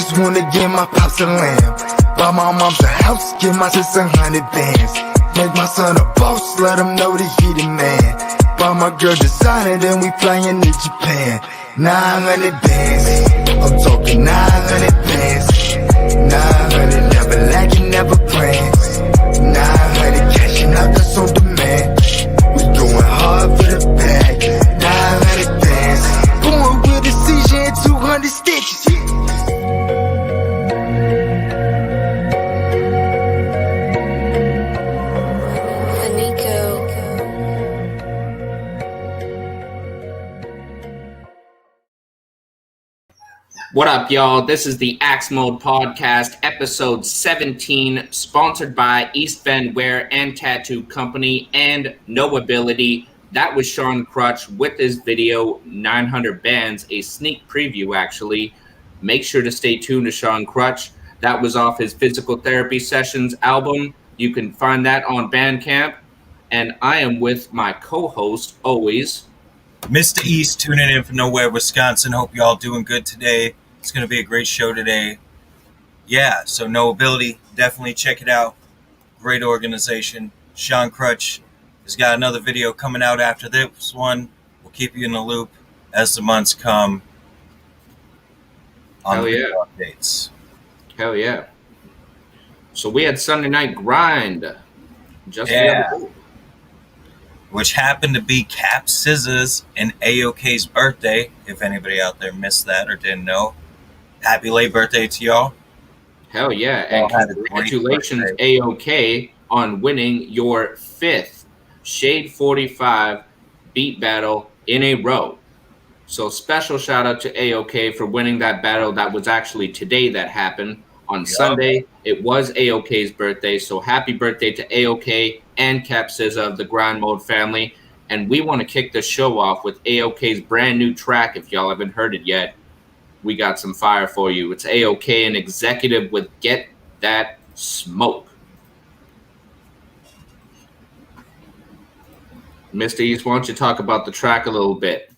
just wanna give my pops a lamb. Buy my mom's a house, give my sis 100 bands. Make my son a boss, let him know that he the man. Buy my girl designer, then we flying to Japan. 900 bands, I'm talking 900 bands. 900, never lacking, never plans. 900, cashing out, that's on demand. We going hard for the bag. 900 bands, born with a seizure and 200 stitches. What up, y'all? This is the Axe Mode Podcast, episode 17, sponsored by East Bend Wear and Tattoo Company and No Ability. That was Sean Crutch with his video, 900 Bands, a sneak preview, actually. Make sure to stay tuned to Sean Crutch. That was off his Physical Therapy Sessions album. You can find that on Bandcamp. And I am with my co-host, always, Mr. East, tuning in from nowhere, Wisconsin. Hope y'all doing good today. It's going to be a great show today. Yeah, so No Ability, definitely check it out. Great organization. Sean Crutch has got another video coming out after this one. We'll keep you in the loop as the months come on the video updates. Hell yeah. So we had Sunday Night Grind just the other day, which happened to be Cap Scissors and AOK's birthday. If anybody out there missed that or didn't know, happy late birthday to y'all. Hell yeah. And congratulations, AOK, on winning your 5th Shade 45 beat battle in a row. So special shout out to AOK for winning that battle. That was actually today that happened. On Sunday, it was AOK's birthday. So happy birthday to AOK and Cap Scissor of the Grind Mode family. And we want to kick the show off with AOK's brand new track. If y'all haven't heard it yet, we got some fire for you. It's AOK and Executive with Get That Smoke. Mr. East, why don't you talk about the track a little bit?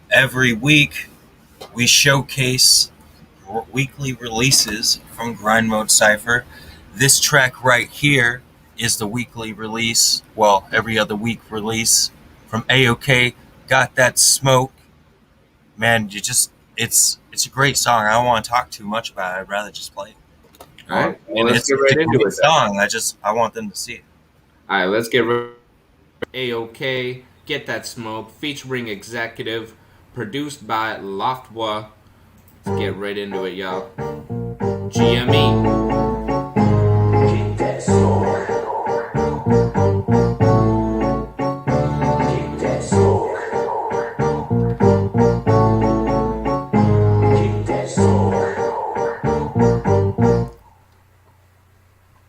Every week, we showcase weekly releases from Grind Mode Cypher. This track right here is the weekly release, well, every other week release from AOK, Got That Smoke. Man, it's a great song. I don't want to talk too much about it. I'd rather just play it. All right, well, let's get right into it. Song. I want them to see it. All right, let's get right AOK, Get That Smoke, featuring Executive, produced by Loftwa. Let's get right into it, y'all. GME. Get that smoke. Get that smoke. Get that smoke.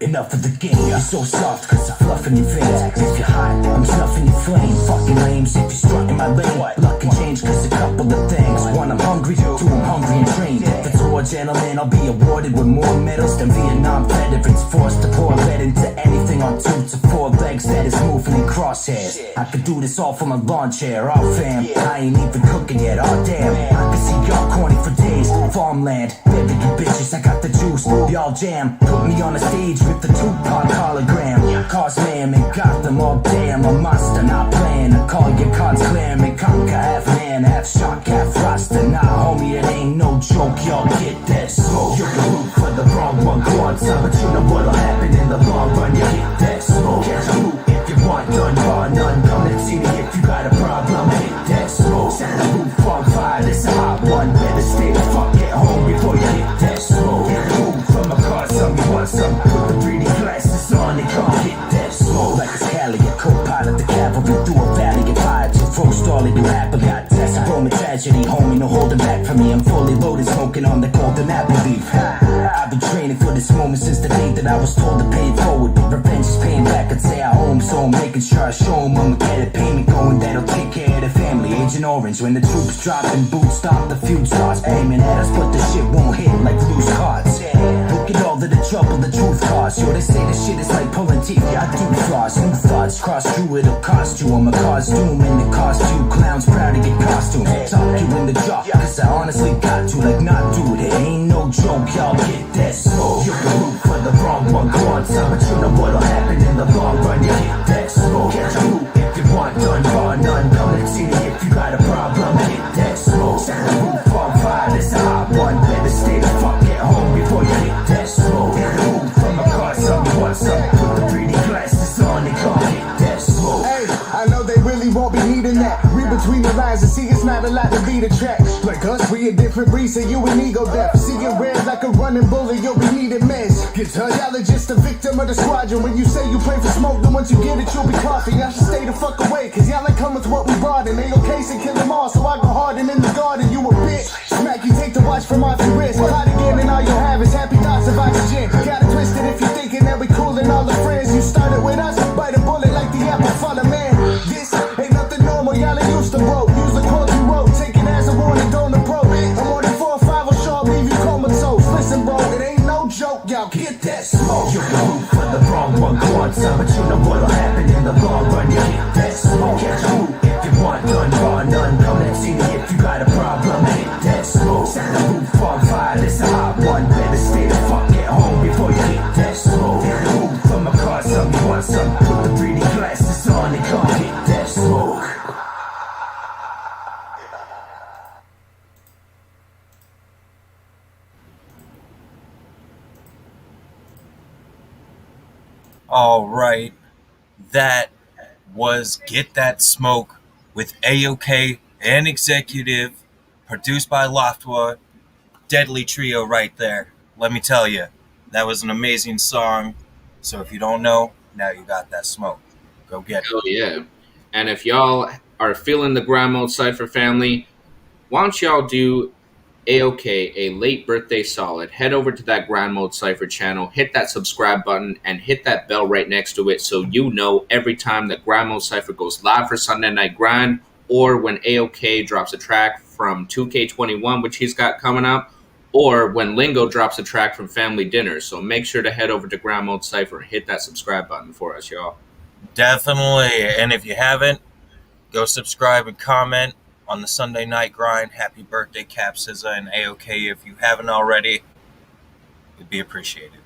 Enough of the game, you're so soft cause I'm fluffing your veins. If you're hot, I'm snuffing your flame. Fucking lames if you're struck in my lane. Luck can change cause a couple of things. One, I'm hungry, two, I'm hungry and trained. If it's war, gentlemen, I'll be awarded with more medals than Vietnam veterans. Forced to pour lead into anything on 2 to 4 legs that is moving in crosshairs. I could do this all from a lawn chair, oh fam. I ain't even cooking yet, oh damn. I can see y'all corny for days. Farmland, baby, you bitches, I got the juice. Y'all jam, put me on a stage with the Tupac hologram. Cause man and Gotham all damn. A monster not playing. I call your cards clear and conquer. Half man, half shark, half roster. Nah, homie, it ain't no joke. Y'all get that smoke. You can root for the wrong one, go on some, but you know what'll happen in the long run. You get that smoke. Catch a loop if you want done, bar none. Come and see me if you got a problem. Hit that smoke. Set the roof on fire, this a hot one. Better stay the fuck at home before you hit that smoke. Get a move from a car, some you want some. Put the 3D glasses on and come hit that smoke. Like it's Cali, a co-pilot, the cavalry through a valley of fire to roast all of you happily. That's a Roman tragedy, homie, no holding back from me. I'm fully loaded, smoking on the golden apple leaf. I've been training for this moment since the day that I was told to pay it forward. But revenge is paying back, I'd say I owe him, so I'm making sure I show him I'ma get a payment going that'll take care of the family. Agent Orange, when the troops drop and boots stop, the feud starts aiming at us, but the shit won't hit like loose cards. Look at all of the trouble the truth caused. Yo, they say this shit is like pulling teeth. Yeah, I do flaws, new thoughts. cuts cross through, it'll cost you. I'm a costume and it cost you. Clowns proud to get costumes. Talk you in the jaw, cause I honestly got to. Like, not dude, it ain't no joke, y'all get that smoke. You can root for the wrong one, go on some, but you know what'll happen in the long run. You get that smoke. Get your root if you want done, bar none. Come and see me if you got a problem. Get that smoke. Set the roof on fire, this a hot one. Better stay the fuck at home before you hit that smoke. Get the root from a car, some want some. Put the pretty glasses on and come hit that smoke. Hey, I know they really won't be needing that. Read between the lines and see it's not a lot to beat a track. Like us, we a different breed, so you an ego death. See it red like a running bullet, you'll be needing meds. Guitar, y'all are just a victim of the squadron. When you say you pray for smoke, then once you get it, you'll be coughing. Y'all should stay the fuck away, cause y'all ain't come with what we brought. And ain't no case and kill them all, so I go hard and in the garden, you a bitch. Smack you, take the watch from off your wrist. Hot again and all you'll have is happy thoughts of oxygen. Got it twisted if you're thinking that we cool and all the friends. You started with us, bite a bullet like the apple funnel, man. This ain't nothing normal, y'all ain't used to broke. Use the quote you wrote, take it as a warning, don't approach. I'm on the 4 or 5 will show up, leave you comatose. Listen bro, it ain't no joke, y'all get that smoke. You can root for the wrong one, go on some, but you know what'll happen in the long run. You get that smoke. Get your root if you want done, bar none. Come and see me if you got a problem. Hit that smoke. Set the roof on fire, this a hot one. Better stay the fuck at home before you hit that smoke. Get the root from a car, some you want some. Put the pretty glasses on and come hit that smoke. All right, that was Get That Smoke with AOK and Executive, produced by Loftwa. Deadly trio right there. Let me tell you, that was an amazing song. So if you don't know, now you got that smoke. Go get it. Oh yeah. And if y'all are feeling the Grind Mode Cypher family, why don't y'all do AOK, a late birthday solid? Head over to that Grind Mode Cypher channel, hit that subscribe button, and hit that bell right next to it so you know every time that Grind Mode Cypher goes live for Sunday Night Grind, or when AOK drops a track from 2K21, which he's got coming up, or when Lingo drops a track from Family Dinner. So make sure to head over to Grind Mode Cypher and hit that subscribe button for us, y'all. Definitely. And if you haven't, go subscribe and comment on the Sunday Night Grind. Happy birthday, Cap SZA and AOK. If you haven't already, it'd be appreciated.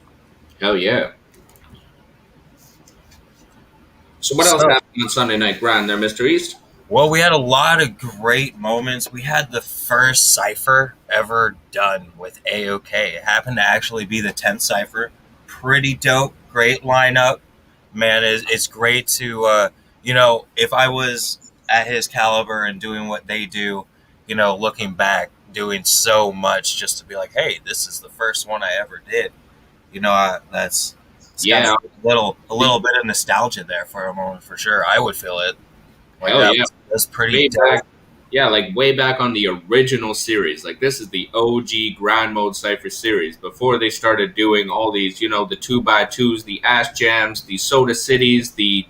Hell yeah. So what else happened on Sunday Night Grind there, Mr. East? Well, we had a lot of great moments. We had the first Cypher ever done with AOK. It happened to actually be the 10th Cypher. Pretty dope. Great lineup. Man, it's great to, if I was at his caliber and doing what they do, looking back, doing so much just to be like, hey, this is the first one I ever did. That's Yeah. a little bit of nostalgia there for a moment, for sure. I would feel it. Like, Hell yeah. That's pretty Way dope. back, yeah, like way back on the original series. Like this is the OG Grind Mode Cypher series before they started doing all these, the 2x2s, the Ash Jams, the Soda Cities, the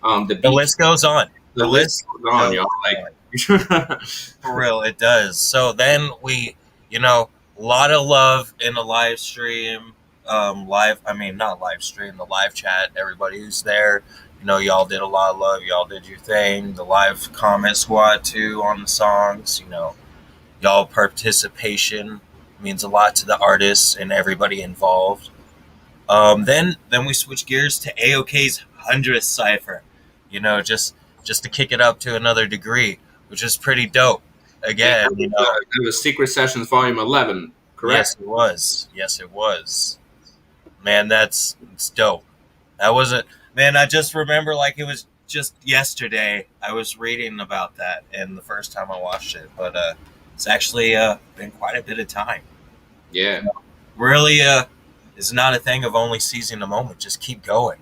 The list goes on. The list goes on, y'all. Like For real, it does. So then we, a lot of love in the live stream, the live chat, everybody who's there. Y'all did a lot of love. Y'all did your thing. The live comment squad, too, on the songs. Y'all participation means a lot to the artists and everybody involved. Then we switch gears to AOK's 100th Cypher. Just to kick it up to another degree, which is pretty dope. Again, it was Secret Sessions Volume 11, correct? Yes, it was. Man, it's dope. That wasn't... Man, I just remember like it was just yesterday. I was reading about that, and the first time I watched it, but it's actually been quite a bit of time. Yeah. Really, it's not a thing of only seizing the moment. Just keep going.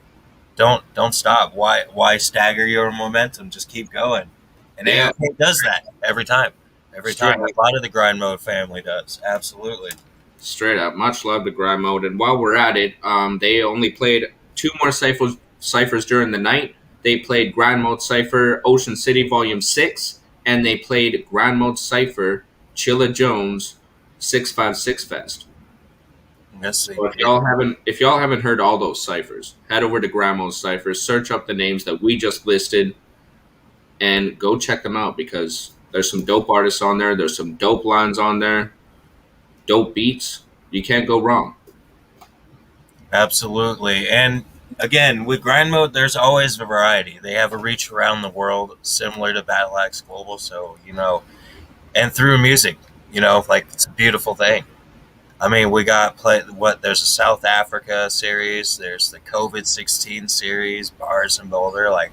Don't stop. Why stagger your momentum? Just keep going. And AOK does that every time. Every time. A lot of the Grind Mode family does. Absolutely. Straight up. Much love to Grind Mode. And while we're at it, they only played 2 more ciphers during the night. They played Grind Mode Cypher Ocean City Volume 6, and they played Grind Mode Cypher Chilla Jones 656 Fest. Yes, they So did. if y'all haven't heard all those ciphers, head over to Grandma's Ciphers, search up the names that we just listed, and go check them out because there's some dope artists on there. There's some dope lines on there, dope beats. You can't go wrong. Absolutely. And again, with grind mode, there's always variety. They have a reach around the world similar to Battleaxe Global. So, and through music, like it's a beautiful thing. I mean, we got there's a South Africa series, there's the COVID-16 series, Bars and Boulder, like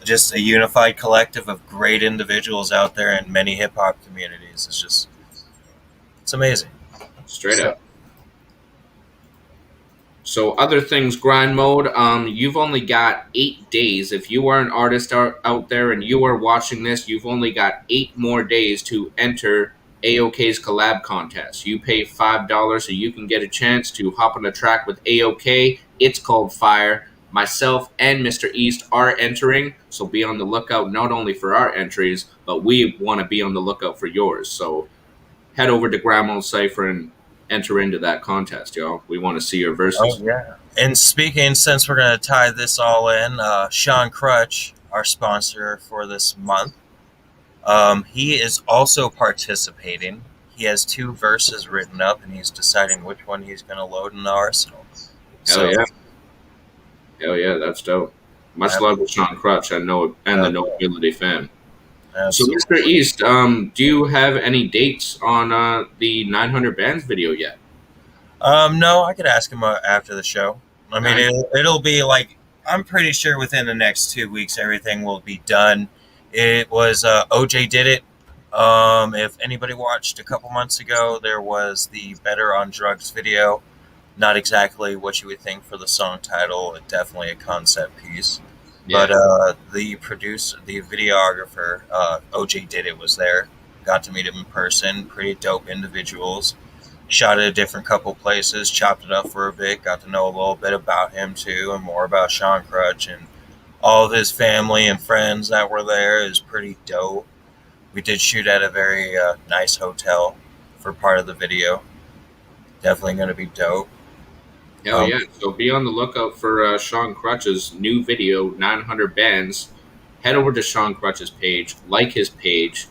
just a unified collective of great individuals out there in many hip hop communities. It's amazing. Straight up. So other things, grind mode. You've only got 8 days. If you are an artist out there and you are watching this, you've only got 8 more days to enter AOK's collab contest. You pay $5 so you can get a chance to hop on a track with AOK. It's called Fire. Myself and Mr. East are entering, so be on the lookout not only for our entries, but we want to be on the lookout for yours. So head over to Grandma's Cypher and enter into that contest, y'all. We want to see your verses. Oh, yeah. And speaking, since we're going to tie this all in, Sean Crutch, our sponsor for this month, he is also participating. He has 2 verses written up, and he's deciding which one he's going to load in the arsenal. Hell yeah, that's dope. Much love to Sean Crutch and the Nobility fam. Absolutely. So, Mr. East, do you have any dates on the 900 Bands video yet? No, I could ask him after the show. I mean, it'll be like, I'm pretty sure within the next 2 weeks, everything will be done. It was OJ Did It. If anybody watched a couple months ago, there was the Better on Drugs video. Not exactly what you would think for the song title, definitely a concept piece. Yeah. But the producer, the videographer, OJ Did It, was there. Got to meet him in person. Pretty dope individuals. Shot at a different couple places, chopped it up for a bit, got to know a little bit about him too, and more about Sean Crutch and all of his family and friends that were there. It was pretty dope. We did shoot at a very nice hotel for part of the video. Definitely going to be dope. Hell yeah. So be on the lookout for Sean Crutch's new video, 900 Bands. Head over to Sean Crutch's page, like his page.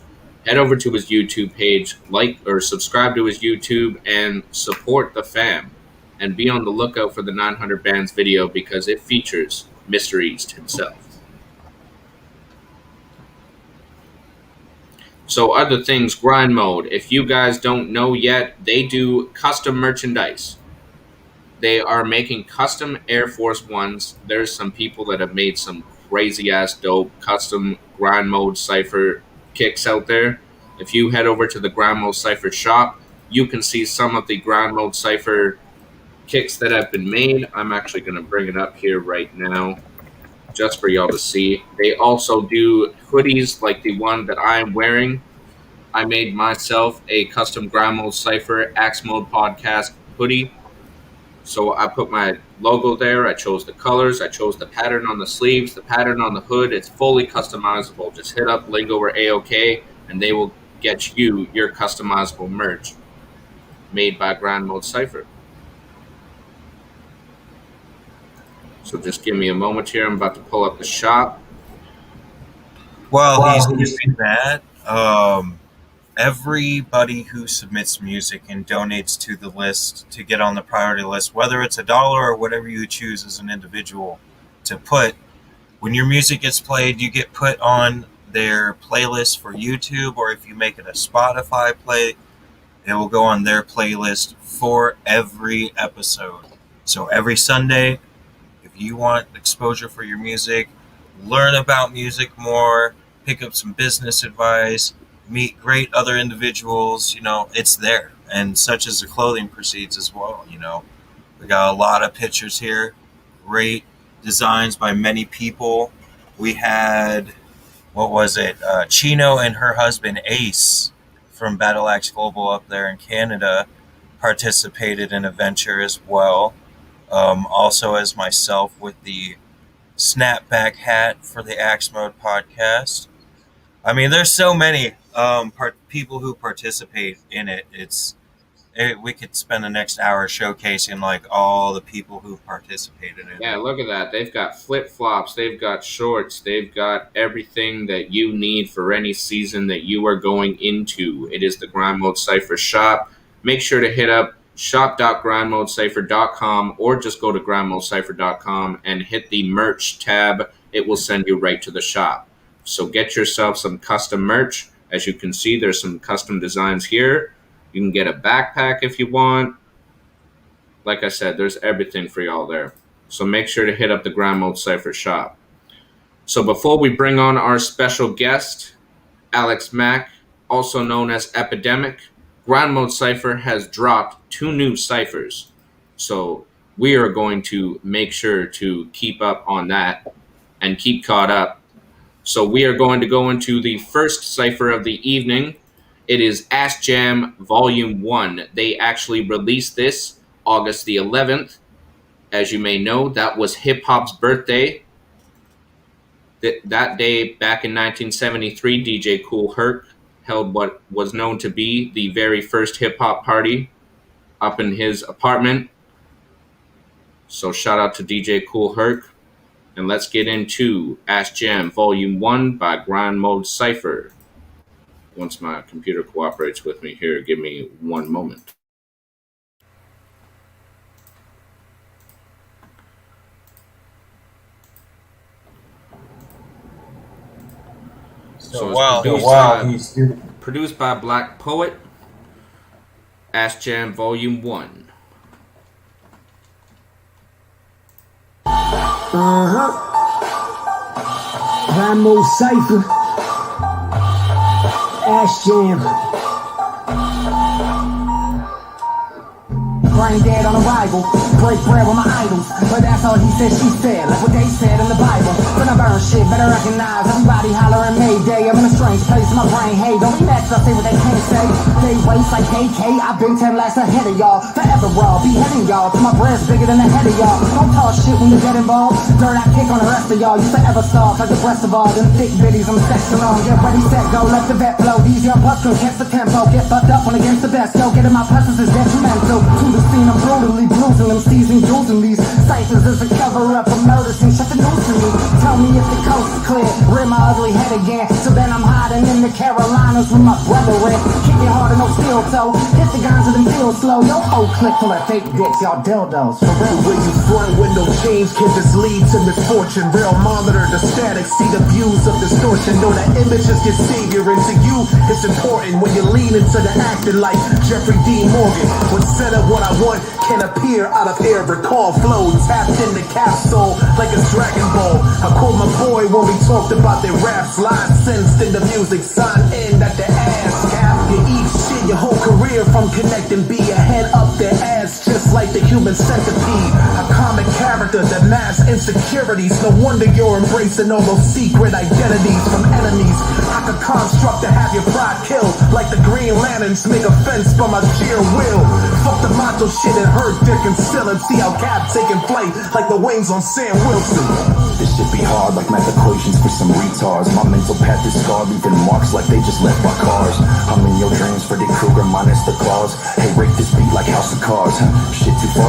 Head over to his YouTube page, like or subscribe to his YouTube, and support the fam. And be on the lookout for the 900 Bands video because it features Mr. East himself. So other things, grind mode. If you guys don't know yet, they do custom merchandise. They are making custom Air Force Ones. There's some people that have made some crazy ass dope custom grind mode Cypher kicks out there. If you head over to the grind mode Cypher shop, you can see some of the grind mode Cypher kicks that have been made. I'm actually going to bring it up here right now just for y'all to see. They also do hoodies like the one that I'm wearing. I made myself a custom grind mode Cypher Axe Mode Podcast hoodie. So I put my logo there. I chose the colors. I chose the pattern on the sleeves, the pattern on the hood. It's fully customizable. Just hit up Lingo or AOK, and they will get you your customizable merch made by Grind Mode Cypher. So just give me a moment here. I'm about to pull up the shop. While he's doing that, everybody who submits music and donates to the list to get on the priority list, whether it's $1 or whatever you choose as an individual to put, when your music gets played, you get put on their playlist for YouTube, or if you make it a Spotify play, it will go on their playlist for every episode. So every Sunday, if you want exposure for your music, learn about music more, pick up some business advice, meet great other individuals, it's there. And such as the clothing proceeds as well, We got a lot of pictures here, great designs by many people. We had, Chino and her husband Ace from Battleaxe Global up there in Canada participated in a venture as well. Also as myself with the snapback hat for the Axe Mode podcast. I mean, there's so many people who participate in it. It's We could spend the next hour showcasing like all the people who participated in Yeah, it. look at that. They've got flip-flops, they've got shorts, they've got everything that you need for any season that you are going into. It is the Grind Mode Cypher shop. Make sure to hit up shop.grindmodecypher.com or just go to grindmodecypher.com and hit the merch tab. It will send you right to the shop. So get yourself some custom merch. As you can see, there's some custom designs here. You can get a backpack if you want. Like I said, there's everything for y'all there. So make sure to hit up the Grind Mode Cypher shop. So before we bring on our special guest, Alex Mack, also known as Epidemic, Grind Mode Cypher has dropped 2 new ciphers. So we are going to make sure to keep up on that and keep caught up. So we are going to go into the first cipher of the evening. It is Ass Jam Volume 1. They actually released this August the 11th. As you may know, that was hip-hop's birthday. That day, back in 1973, DJ Kool Herc held what was known to be the very first hip-hop party up in his apartment. So shout out to DJ Kool Herc. And let's get into Ass Jam Volume 1 by Grind Mode Cypher. Once my computer cooperates with me here, give me one moment. So it's produced by Black Poet. Ass Jam Volume 1. Grind Mode Cypher. Ass Jam. Brain dead on arrival, break bread with my idols. But that's all he said, she said, like what they said in the Bible. When I burn shit, better recognize everybody hollering Mayday. I'm in a strange place in my brain, hey, don't be mad cause I say what they can't say. They waste like AK, I've been 10 laps ahead of y'all. Forever raw, beheading y'all, till my bread's bigger than the head of y'all. Don't talk shit when you get involved, dirt I kick on the rest of y'all. Used to ever soft like the breast of all them thick bitties I'm sexing on. Get ready, set, go, let the vet blow. These young pups can catch the tempo, get fucked up when against the best. Yo, getting my presence is detrimental to the scene, I'm brutally bruising them, seizing using these ciphers as a cover-up for murder scene. Shut the news to me, tell me if the coast is clear. Rear my ugly head again, so then I'm hiding in the Carolinas with my brother in. Kick it hard and no steel toe, hit the guns and them feel slow. Yo, whole click full of fake dicks, y'all dildos. For real. The way you front window change can just lead to misfortune. Real monitor the static, see the views of distortion. Know that images get savior, and to you it's important when you lean into the acting like Jeffrey D. Morgan. When said of what I want can appear out of air, recall flow tapped in the capsule like a Dragon Ball. I quote my boy when we talked about their raps, lines sensed in the music, sign in at the ass cap. You eat shit your whole career from connecting, be a head up their ass just like the human centipede. A comic character that masks insecurities. No wonder you're embracing all those secret identities from enemies. I could construct to have your pride killed like the Green Lanterns make a fence by my sheer will. Fuck the macho shit and hurt dick and still and see how Cap taking flight like the wings on Sam Wilson. This shit be hard like math equations for some retards. My mental path is scarred, leaving marks like they just left by cars. I'm in your dreams, Freddy Krueger minus the claws. Hey, rate this beat like House of Cards. Shit too far?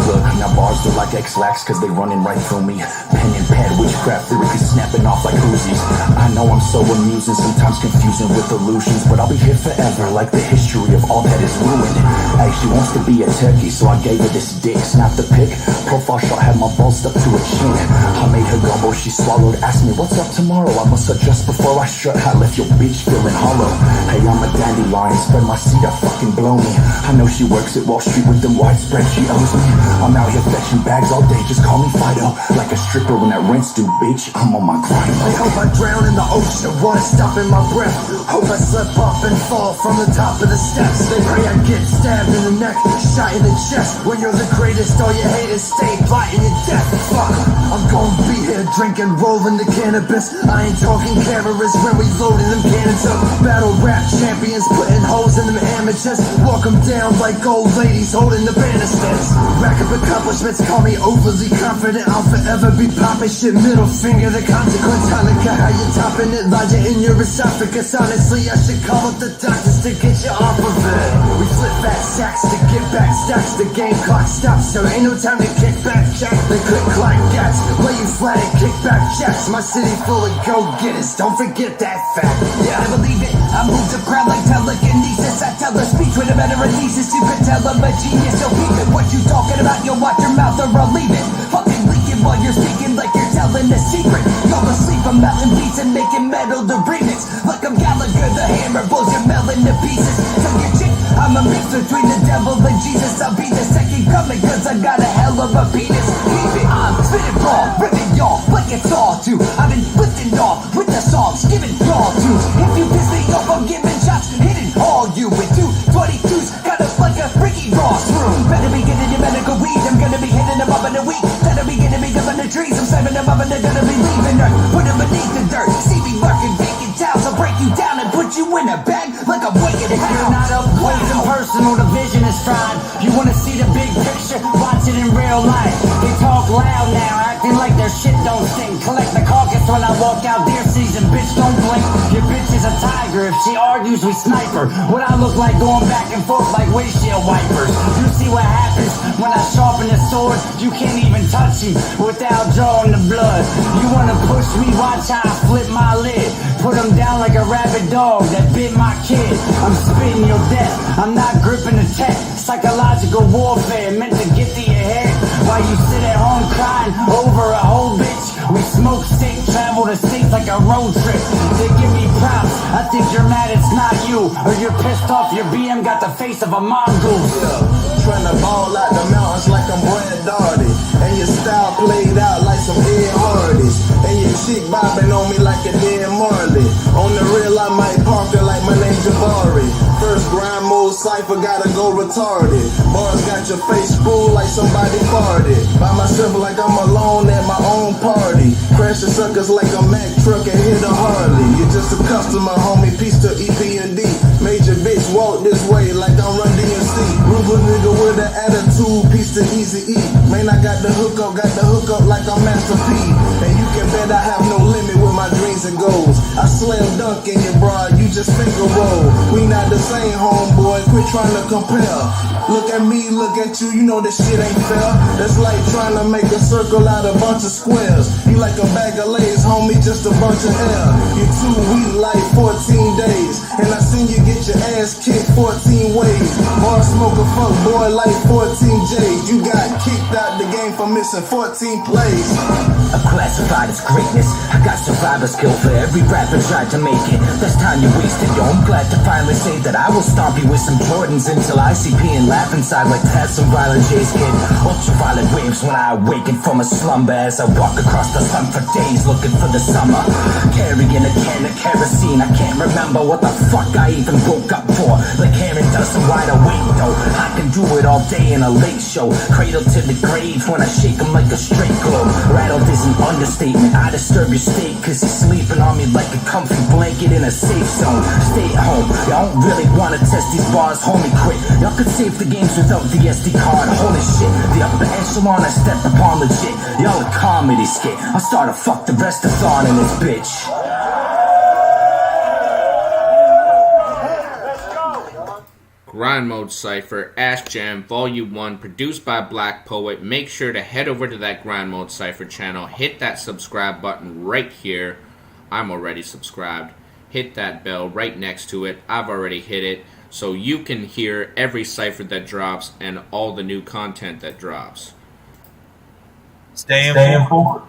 Look, now bars are like X-Lax cause they running right through me. Pen and pad, witchcraft lyrics snapping off like Uzis. I know I'm so amusing, sometimes confusing with illusions, but I'll be here forever like the history of all that is ruined. Hey, she wants to be a turkey, so I gave her this dick. Snap the pic, profile shot had my balls stuck to her chin. I made her gumbo, she swallowed, asked me what's up tomorrow. I must adjust before I strut, I left your bitch feeling hollow. Hey, I'm a dandelion, spread my seed, I fucking blow me. I know she works at Wall Street with them widespread, she owes me. I'm out here fetching bags all day, just call me Fido. Like a stripper when that rent's due, bitch, I'm on my grind. I hope I drown in the ocean, water stopping my breath. Hope I slip up and fall from the top of the steps. They pray I get stabbed in the neck, shot in the chest. When you're the greatest, all you haters stay plotting your death. Fuck, I'm gonna be here drinking, rolling the cannabis. I ain't talking cameras when we loading them cannons up. Battle rap champions putting holes in them amateurs. Walk them down like old ladies holding the banisters. Rack up accomplishments, call me overly confident. I'll forever be popping shit, middle finger the consequence. I look at how you topping it, larger in your esophagus. Honestly, I should call up the doctors to get you off of it. We flip fat sacks to get back stacks. The game clock stops, so ain't no time to kick back jack. They click clack gats, lay you flat and kick back jacks. My city full of go-getters, don't forget that fact. Yeah, I believe it, I move the crowd like telekinesis. I tell the speech with a better thesis. You can tell I'm a genius, so keep it. What you talking about, you'll watch your mouth or I'll leave it. Fucking leaking while you're speaking like you're telling a secret. Y'all asleep, I'm melting beats and making metal the remix. Like I'm Gallagher, the hammer blows your melon to pieces. Tell your chick, I'm a mix between the devil and Jesus. I'll be the second coming cause I got a hell of a penis. Keep it, I'm spitting raw, ripping y'all like it's all to. I've been lifting off with the songs, giving y'all to. If you piss me off, I'm giving shots, hitting all you with 222s, kind of like a Ricky Ross room. Better be getting your medical weed, I'm gonna be hitting them up in a week. That'll be getting me up in the trees, I'm saving them up and they're gonna be leaving her. Put them beneath the dirt, see me working vacant towels. I'll break you down and put you in a bag like I'm waking it. If you're not up close and personal, the vision is fried. You wanna see the big picture, watch it in real life. They talk loud now, acting like their shit don't stink. Collect the carcass when I walk out deer season, bitch don't blink. Your bitch is a tiger, if she argues we snipe her. What I look like going back and forth like windshield wipers. You see what happens when I sharpen the sword? You can't even touch me without drawing the blood. You wanna push me, watch how I flip my lid. Put him down like a rabid dog that bit my kid. I'm spitting your death, I'm not gripping the tech. Psychological warfare meant to get to your head. While you sit at home crying over a whole bitch. We smoke sick, travel the states like a road trip. They give me props, I think you're mad it's not you. Or you're pissed off your BM got the face of a mongoose. Yeah, trying to ball out the mountains like I'm Brad Darty. And your style played out like some Ed Hardys. And your chick bobbing on me like a dead Marley. On the real I might park her like my name Jabari. First grind mode cypher gotta go retarded. Bars got your face spooled like somebody farted. By myself like I'm alone at my own party. Crashing suckers like a Mack truck and hit a Harley. You're just a customer, homie, peace to EP&D. Major bitch walk this way like I'm Run DMC. Ruthless nigga with an attitude, peace to Easy E. Man, I got the hookup like I'm Master P. And you can bet I have no limit with my dreams and goals. I slam dunk in your bra, you just finger roll. We not the same, homeboy, quit trying to compare. Look at me, look at you, you know this shit ain't fair. That's like trying to make a circle out of a bunch of squares. You like a bag of lays, homie, just a bunch of air. You too weak like 14 days. And I seen you get your ass kicked 14 ways. Bar smoker fuck boy like 14 J's. You got kicked out the game for missing 14 plays. I'm classified as greatness. I got survivor skill for every rapper tried to make it. That's time you wasted, yo. I'm glad to finally say that I will stomp you with some Jordans until I see P and laugh inside like that's some violent J's kid. Ultraviolet waves when I awaken from a slumber as I walk across the sun for days looking for the summer. Carrying a can of kerosene. I can't remember what the fuck I even woke up for. Like Karen does some wide awake though. I can do it all day in a late show. Cradle to the grave when I shake him like a straight globe. Rattled is an understatement. I disturb your state cause he's sleeping on me like a comfy blanket in a safe zone. Stay at home. Y'all don't really wanna test these bars, homie, quick. Y'all could save the games without the SD card. Holy shit, the upper echelon I stepped upon legit. Y'all a comedy skit. I'll start to fuck the rest of thought in this bitch. Grind Mode Cypher, Ash Jam, Volume 1, produced by Black Poet. Make sure to head over to that Grind Mode Cypher channel. Hit that subscribe button right here. I'm already subscribed. Hit that bell right next to it. I've already hit it. So you can hear every cypher that drops and all the new content that drops. Stay informed.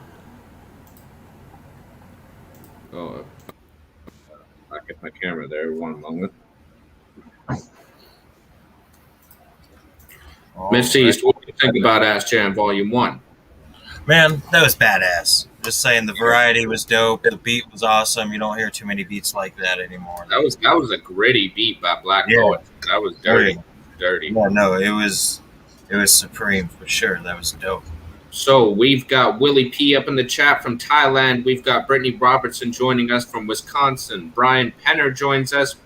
Oh, I get my camera there. One moment. Miss East, what do you think about Ash Jam Volume 1? Man, that was badass. Just saying, the variety was dope. The beat was awesome. You don't hear too many beats like that anymore. That was a gritty beat by Black Poet. That was dirty. Yeah, no, it was supreme for sure. That was dope. So we've got Willie P up in the chat from Thailand. We've got Brittany Robertson joining us from Wisconsin. Brian Penner joins us,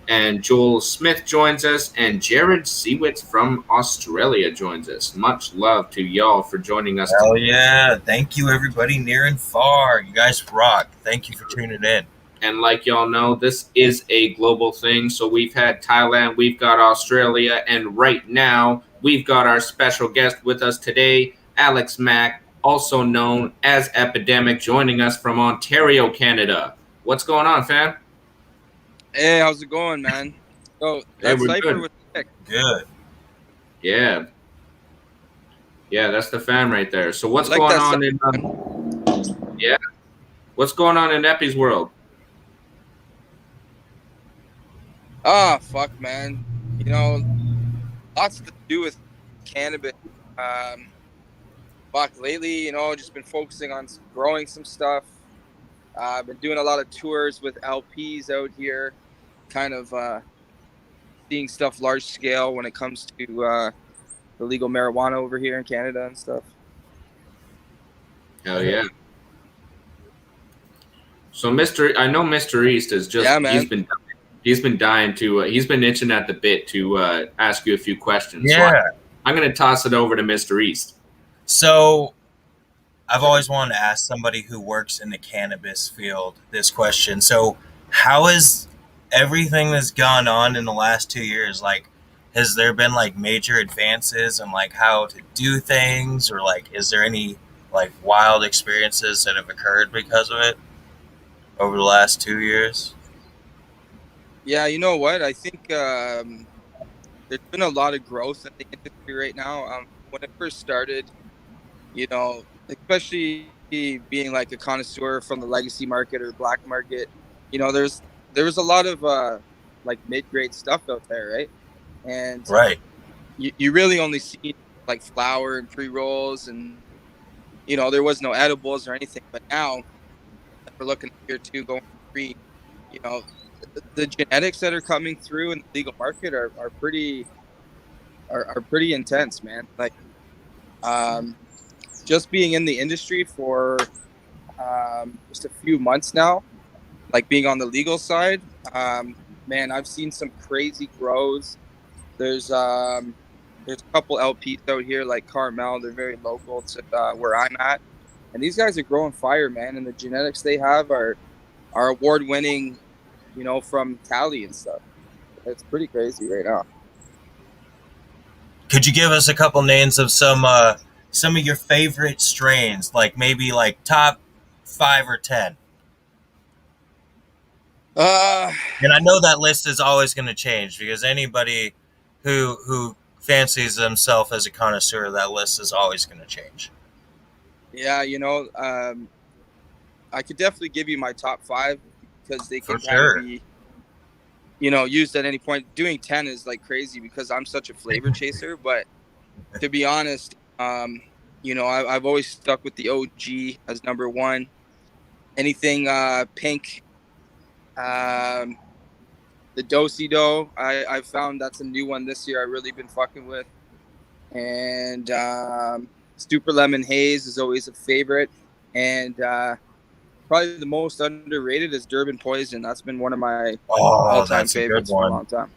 and Joel Smith joins us, and Jared Seawitz from Australia joins us. Much love to y'all for joining us. Hell yeah. Thank you, everybody near and far. You guys rock. Thank you for tuning in. And like y'all know, this is a global thing. So we've had Thailand, we've got Australia, and right now we've got our special guest with us today, Alex Mack, also known as Epidemic, joining us from Ontario, Canada. What's going on, fam? Hey, how's it going, man? Oh, that Cypher was sick. Good. Yeah. Yeah, that's the fam right there. So what's going on in yeah. What's going on in Epi's world? Ah, fuck, man. You know, lots to do with cannabis. Fuck, lately, you know, just been focusing on growing some stuff. I've been doing a lot of tours with LPs out here, kind of seeing stuff large scale when it comes to the legal marijuana over here in Canada and stuff. Hell yeah. So I know Mr. East is just, he's been dying to, he's been itching at the bit to ask you a few questions. Yeah. So I'm going to toss it over to Mr. East. So I've always wanted to ask somebody who works in the cannabis field this question. So how is everything that's gone on in the last 2 years, like, has there been like major advances in like how to do things, or like is there any like wild experiences that have occurred because of it over the last 2 years? Yeah, you know what? I think there's been a lot of growth in the industry right now. When it first started, you know, especially being like a connoisseur from the legacy market or black market, you know, there was a lot of like mid-grade stuff out there, right? And right, you really only see like flour and pre-rolls, and you know, there was no edibles or anything. But now we're looking at year 2 going free. You know, the genetics that are coming through in the legal market are pretty intense, man. Like, just being in the industry for just a few months now, like being on the legal side, man, I've seen some crazy grows. There's a couple LPs out here like Carmel. They're very local to where I'm at, and these guys are growing fire, man. And the genetics they have are award-winning, you know, from Cali and stuff. It's pretty crazy right now. Could you give us a couple names of some of your favorite strains, like maybe like top 5 or 10? And I know that list is always going to change, because anybody who fancies themselves as a connoisseur, that list is always going to change. Yeah, you know, I could definitely give you my top 5, because they can be, you know, used at any point. Doing 10 is like crazy because I'm such a flavor chaser. But to be honest, you know, I've always stuck with the OG as number 1. Anything pink, the Do-Si-Do, I found that's a new one this year I've really been fucking with. And Super Lemon Haze is always a favorite. And probably the most underrated is Durban Poison. That's been one of my all-time favorites for a long time.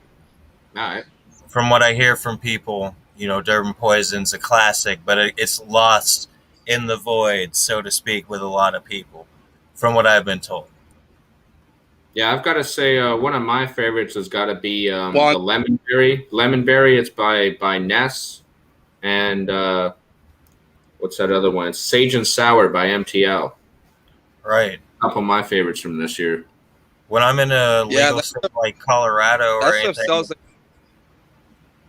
All right. From what I hear from people, you know, Durban Poison's a classic, but it's lost in the void, so to speak, with a lot of people, from what I've been told. Yeah, I've got to say one of my favorites has got to be the Lemonberry. Lemonberry, it's by Ness. And what's that other one? It's Sage and Sour by MTL. Right. A couple of my favorites from this year. When I'm in a legal state like Colorado or anything,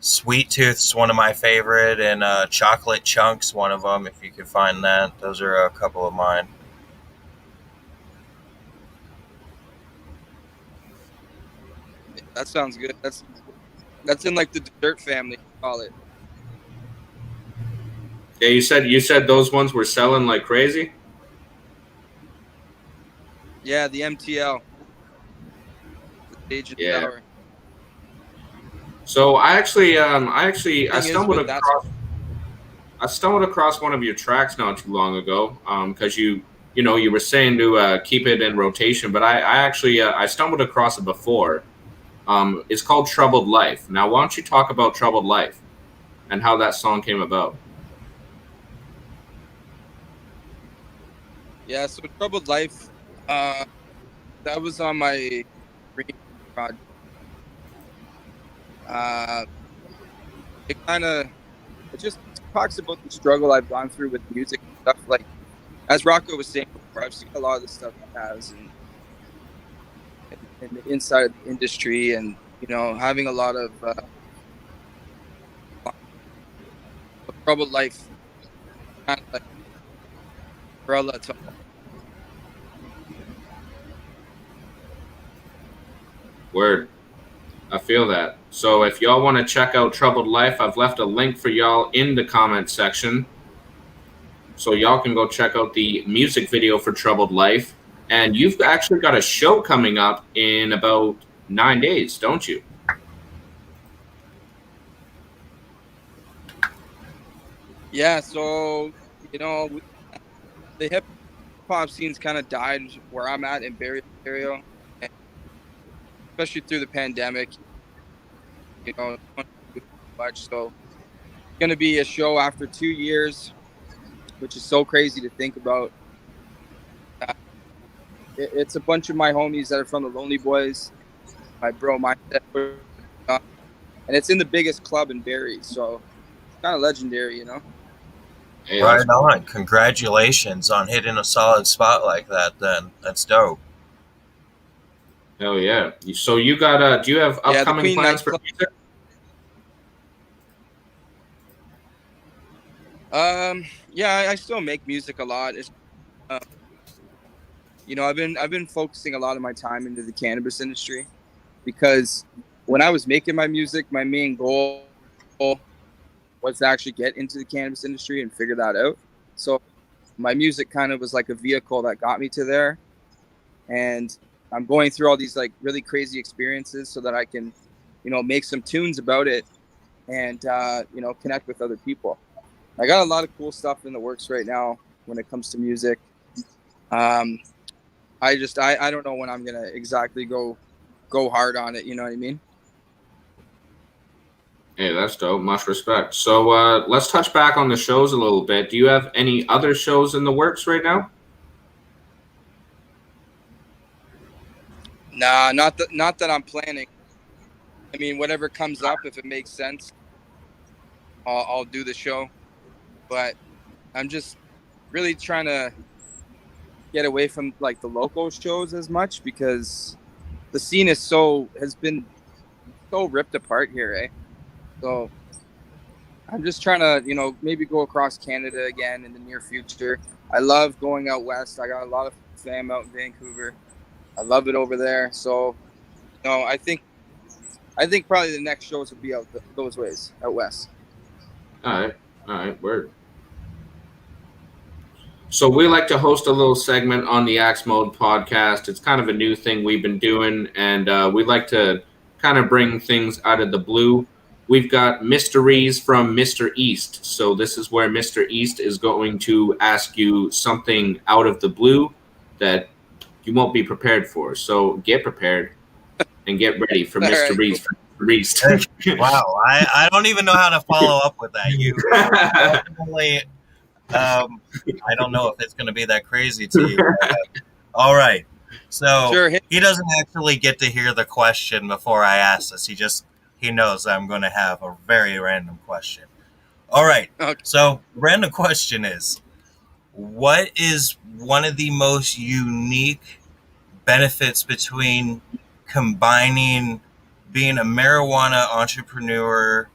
Sweet Tooth's one of my favorite, and Chocolate Chunk's one of them, if you can find that. Those are a couple of mine. That sounds good. That's in like the dessert family, call it. Yeah, you said those ones were selling like crazy? Yeah, the MTL. The Sage and Sour. So I stumbled across. I stumbled across one of your tracks not too long ago, because you were saying to keep it in rotation, but I actually I stumbled across it before. It's called Troubled Life. Now, why don't you talk about Troubled Life and how that song came about? Yeah, so Troubled Life, that was on my project. Uh, it just talks about the struggle I've gone through with music and stuff. Like, as Rocco was saying before, I've seen a lot of the stuff he has and the inside of the industry, and having a lot of troubled life, kind of like umbrella to Word. I feel that. So if y'all want to check out Troubled Life, I've left a link for y'all in the comment section. So y'all can go check out the music video for Troubled Life. And you've actually got a show coming up in about 9 days, don't you? Yeah, so the hip hop scene's kind of died where I'm at in Barrie, Ontario, and especially through the pandemic. Much. So it's gonna be a show after 2 years, which is so crazy to think about. It's a bunch of my homies that are from the Lonely Boys, my bro mindset, and it's in the biggest club in Barrie, so it's kind of legendary, Hey, Right on. Congratulations on hitting a solid spot like that then. That's dope. Hell yeah. So you got do you have upcoming plans for music? Yeah, I still make music a lot. It's, I've been focusing a lot of my time into the cannabis industry, because when I was making my music, my main goal was to actually get into the cannabis industry and figure that out. So my music kind of was like a vehicle that got me to there, and I'm going through all these like really crazy experiences so that I can, make some tunes about it and connect with other people. I got a lot of cool stuff in the works right now when it comes to music. I don't know when I'm gonna exactly go hard on it. You know what I mean? Hey, that's dope. Much respect. So let's touch back on the shows a little bit. Do you have any other shows in the works right now? Nah, not that I'm planning. I mean, whatever comes up, if it makes sense, I'll do the show. But I'm just really trying to get away from like the local shows as much, because the scene has been so ripped apart here, eh? So I'm just trying to, maybe go across Canada again in the near future. I love going out west. I got a lot of fam out in Vancouver. I love it over there. So, I think probably the next shows will be out those ways, out west. All right, word. So we like to host a little segment on the Axe Mode podcast. It's kind of a new thing we've been doing, and we like to kind of bring things out of the blue. We've got mysteries from Mr. East. So this is where Mr. East is going to ask you something out of the blue that you won't be prepared for. So get prepared and get ready for Mr. East. Cool. Reese. Wow, I don't even know how to follow up with that. You definitely, I don't know if it's going to be that crazy to you. All right, so sure. He doesn't actually get to hear the question before I ask this. He knows I'm going to have a very random question. All right, okay. So random question is, what is one of the most unique benefits between combining being a marijuana entrepreneur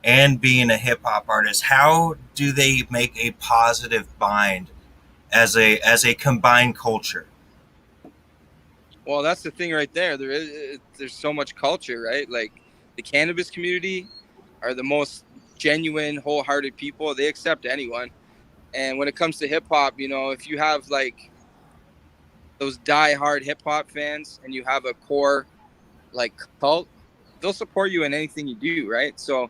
and being a hip hop artist? How do they make a positive bind as a combined culture? Well, that's the thing right there. There's so much culture, right? Like the cannabis community are the most genuine, wholehearted people. They accept anyone. And when it comes to hip hop, if you have like those die-hard hip hop fans and you have a core like cult, they'll support you in anything you do, right? So,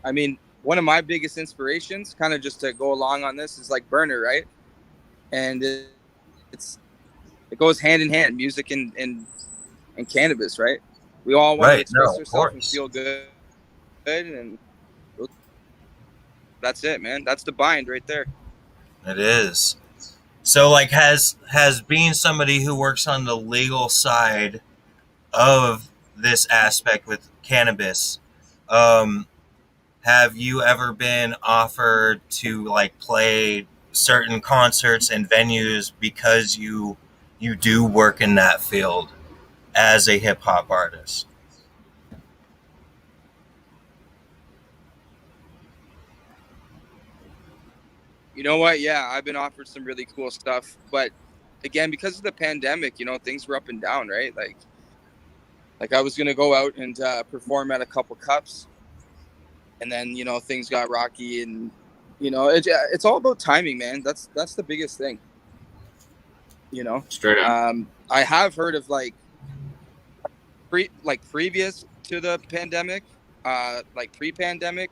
I mean, one of my biggest inspirations, kind of just to go along on this, is like Burner, right? And it goes hand in hand, music and cannabis, right? We all want to express ourselves and feel good, and that's it, man. That's the bind right there. It is. So, like, has being somebody who works on the legal side of this aspect with cannabis, have you ever been offered to like play certain concerts and venues because you do work in that field as a hip hop artist? You know what? Yeah, I've been offered some really cool stuff, but again, because of the pandemic, you know, things were up and down, right? Like I was gonna go out and perform at a couple cups, and then, you know, things got rocky, and you know, it's all about timing, man. That's the biggest thing. You know, straight up. I have heard of like previous to the pandemic, like pre-pandemic,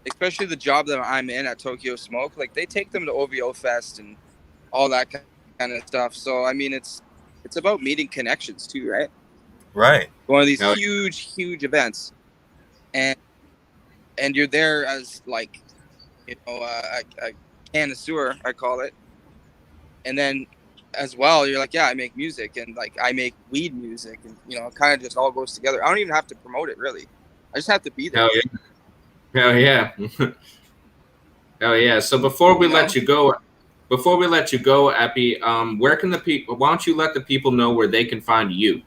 especially the job that I'm in at Tokyo Smoke, like they take them to OVO Fest and all that kind of stuff. So I mean, it's about meeting connections too, right? Right. One of these huge events, and you're there as like, you know, a connoisseur, I call it, and then as well, you're like, yeah, I make music, and like I make weed music, and you know, it kind of just all goes together. I don't even have to promote it really. I just have to be there. Hell yeah. Hell yeah. So before we let you go, Epi, where can the people? Why don't you let the people know where they can find you?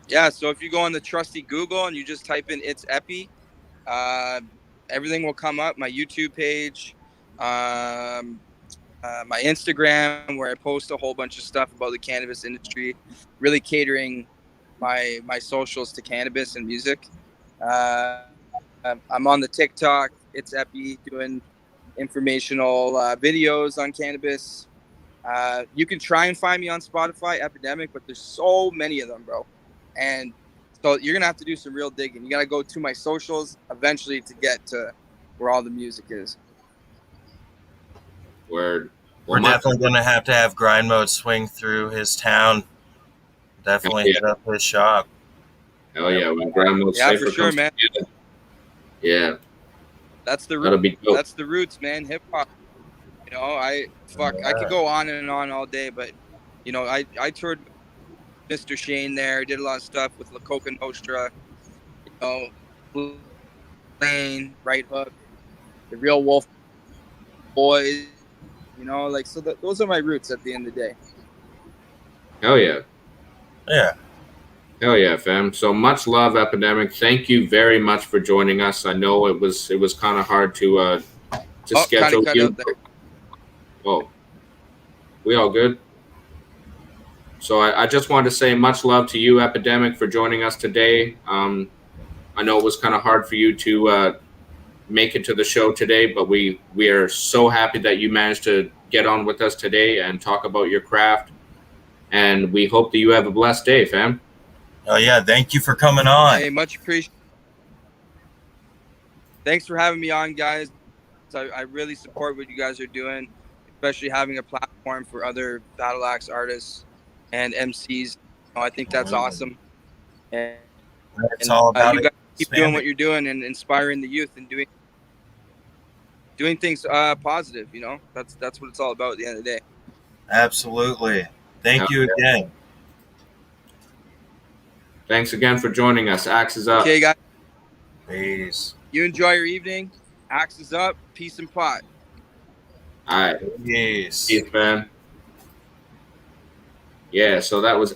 Yeah, so if you go on the trusty Google and you just type in "It's Epi," everything will come up. My YouTube page, my Instagram, where I post a whole bunch of stuff about the cannabis industry, really catering my socials to cannabis and music. I'm on the TikTok. It's Epi, doing informational videos on cannabis. You can try and find me on Spotify, Epidemic, but there's so many of them, bro. And so you're going to have to do some real digging. You got to go to my socials eventually to get to where all the music is. Word. We're definitely going to have Grind Mode swing through his town. Definitely hit up his shop. Hell yeah. When Grind Mode Cypher for sure, man. Together. Yeah. That's the roots. That's the roots, man. Hip hop. You know, I could go on and on all day, but you know, I toured Mr. Shane there, did a lot of stuff with La Coca Nostra, you know, Blue Lane, Right Hook, the Real Wolf Boys, you know, like, so those are my roots at the end of the day. Hell yeah. Yeah. Hell yeah, fam. So much love, Epidemic. Thank you very much for joining us. I know it was kind of hard to schedule you. Oh, we all good? So I just wanted to say much love to you, Epidemic, for joining us today. I know it was kind of hard for you to make it to the show today, but we are so happy that you managed to get on with us today and talk about your craft. And we hope that you have a blessed day, fam. Oh yeah, thank you for coming on. Hey, much appreciated. Thanks for having me on, guys. So I really support what you guys are doing, especially having a platform for other Battleaxe artists and MCs. You know, I think that's awesome. And it's all about you guys keep doing what you're doing and inspiring the youth and doing things positive. You know, that's what it's all about at the end of the day. Absolutely. Thank you again. Thanks again for joining us. Axe is up. Okay, guys. Peace. You enjoy your evening. Axe is up. Peace and pot. All right. Yes. Peace, man. Yeah, so that was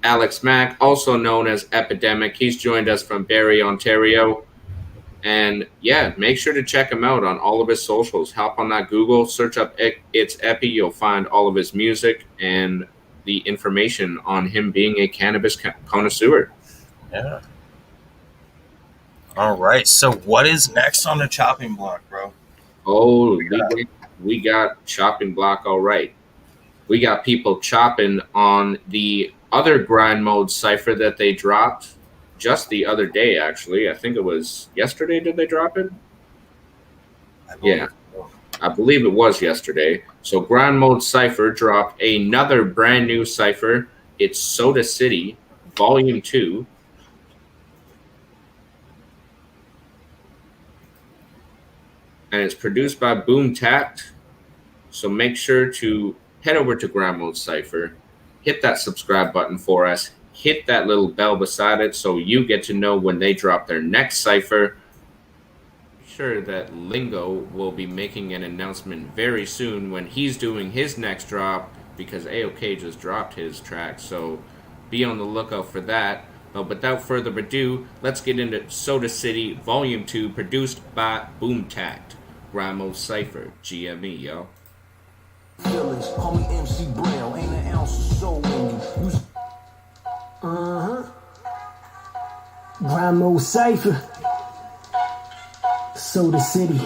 Alex Mack, also known as Epidemic. He's joined us from Barrie, Ontario. And yeah, make sure to check him out on all of his socials. Hop on that Google, search up It's Epi. You'll find all of his music and the information on him being a cannabis connoisseur. Yeah. All right. So what is next on the chopping block, bro? Oh, we got chopping block. All right. We got people chopping on the other Grind Mode Cypher that they dropped. just the other day, actually. I think it was yesterday. Did they drop it? Yeah, I believe it was yesterday. So Grind Mode Cypher dropped another brand new Cypher. It's Soda City Volume 2. And it's produced by Boom Tact. So make sure to head over to Grind Mode Cypher, hit that subscribe button for us, hit that little bell beside it so you get to know when they drop their next Cypher. Sure that Lingo will be making an announcement very soon when he's doing his next drop, because AOK just dropped his track, so be on the lookout for that. But without further ado, let's get into Soda City Volume 2, produced by Boom Tact. Grind Mode Cypher, GME, yo. Feelings, call me MC Brown, ain't an ounce of soul in you. Grind Mode Cypher, Soda City.